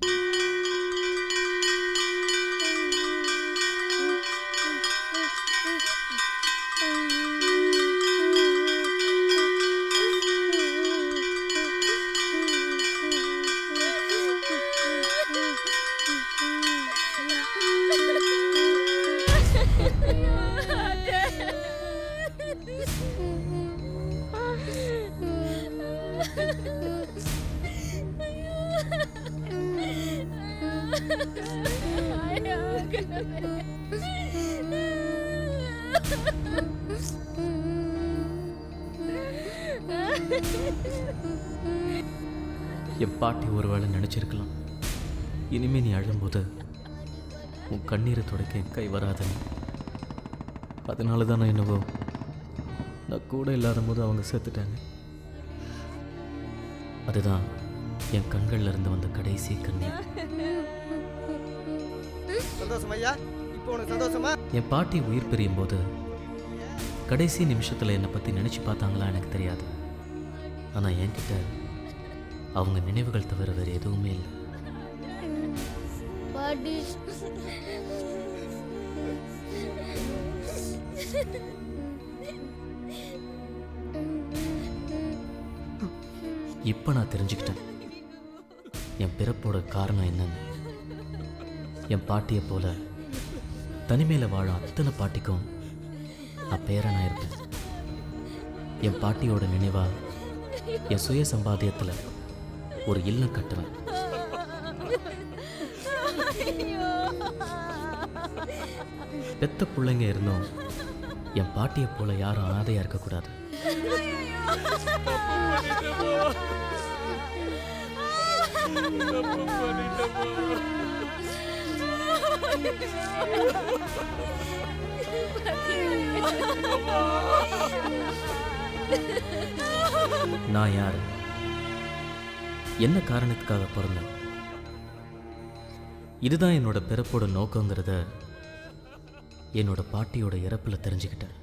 என் பாட்டி ஒருவேளை நினச்சிருக்கலாம், இனிமே நீ அழும்போது உன் கண்ணீரை துடைக்க என் கை வராதுன்னு. அதனால தான் நான் என்னவோ நான் கூட இல்லாத போது அவங்க செத்துட்டாங்க. அதுதான் என் கண்கள்ல இருந்து வந்த கடைசி கண்ணீர்.
சந்தோஷம் ஐயா? இப்போ உனக்கு சந்தோஷமா?
என் பாட்டி உயிர் பிரியும் போது கடைசி நிமிஷத்தில் என்னை பற்றி நினச்சி பார்த்தாங்களா எனக்கு தெரியாது. ஆனால் என்கிட்ட அவங்க நினைவுகள் தவிர வேறு எதுவுமே இல்லை.
பாட்டி
இப்போ நான் தெரிஞ்சுக்கிட்டேன் என் பிறப்போட காரணம் என்னன்னு. என் பாட்டியை போல தனிமையில் வாழ அத்தனை பாட்டிக்கும் நான் பேரனா இருப்பேன். என் பாட்டியோட நினைவா என் சுய சம்பாத்தியத்தில் ஒரு இல்லம் கட்டுவேன். பெத்த பிள்ளைங்க இருந்தோம் என் பாட்டியை போல யாரும் அனாதையா இருக்கக்கூடாது. நான் யாரு, என்ன காரணத்துக்காக பிறந்தேன், இதுதான் என்னோட பிறப்போட நோக்கங்கிறத என்னோட பாட்டியோட இறப்புல தெரிஞ்சுக்கிட்டேன்.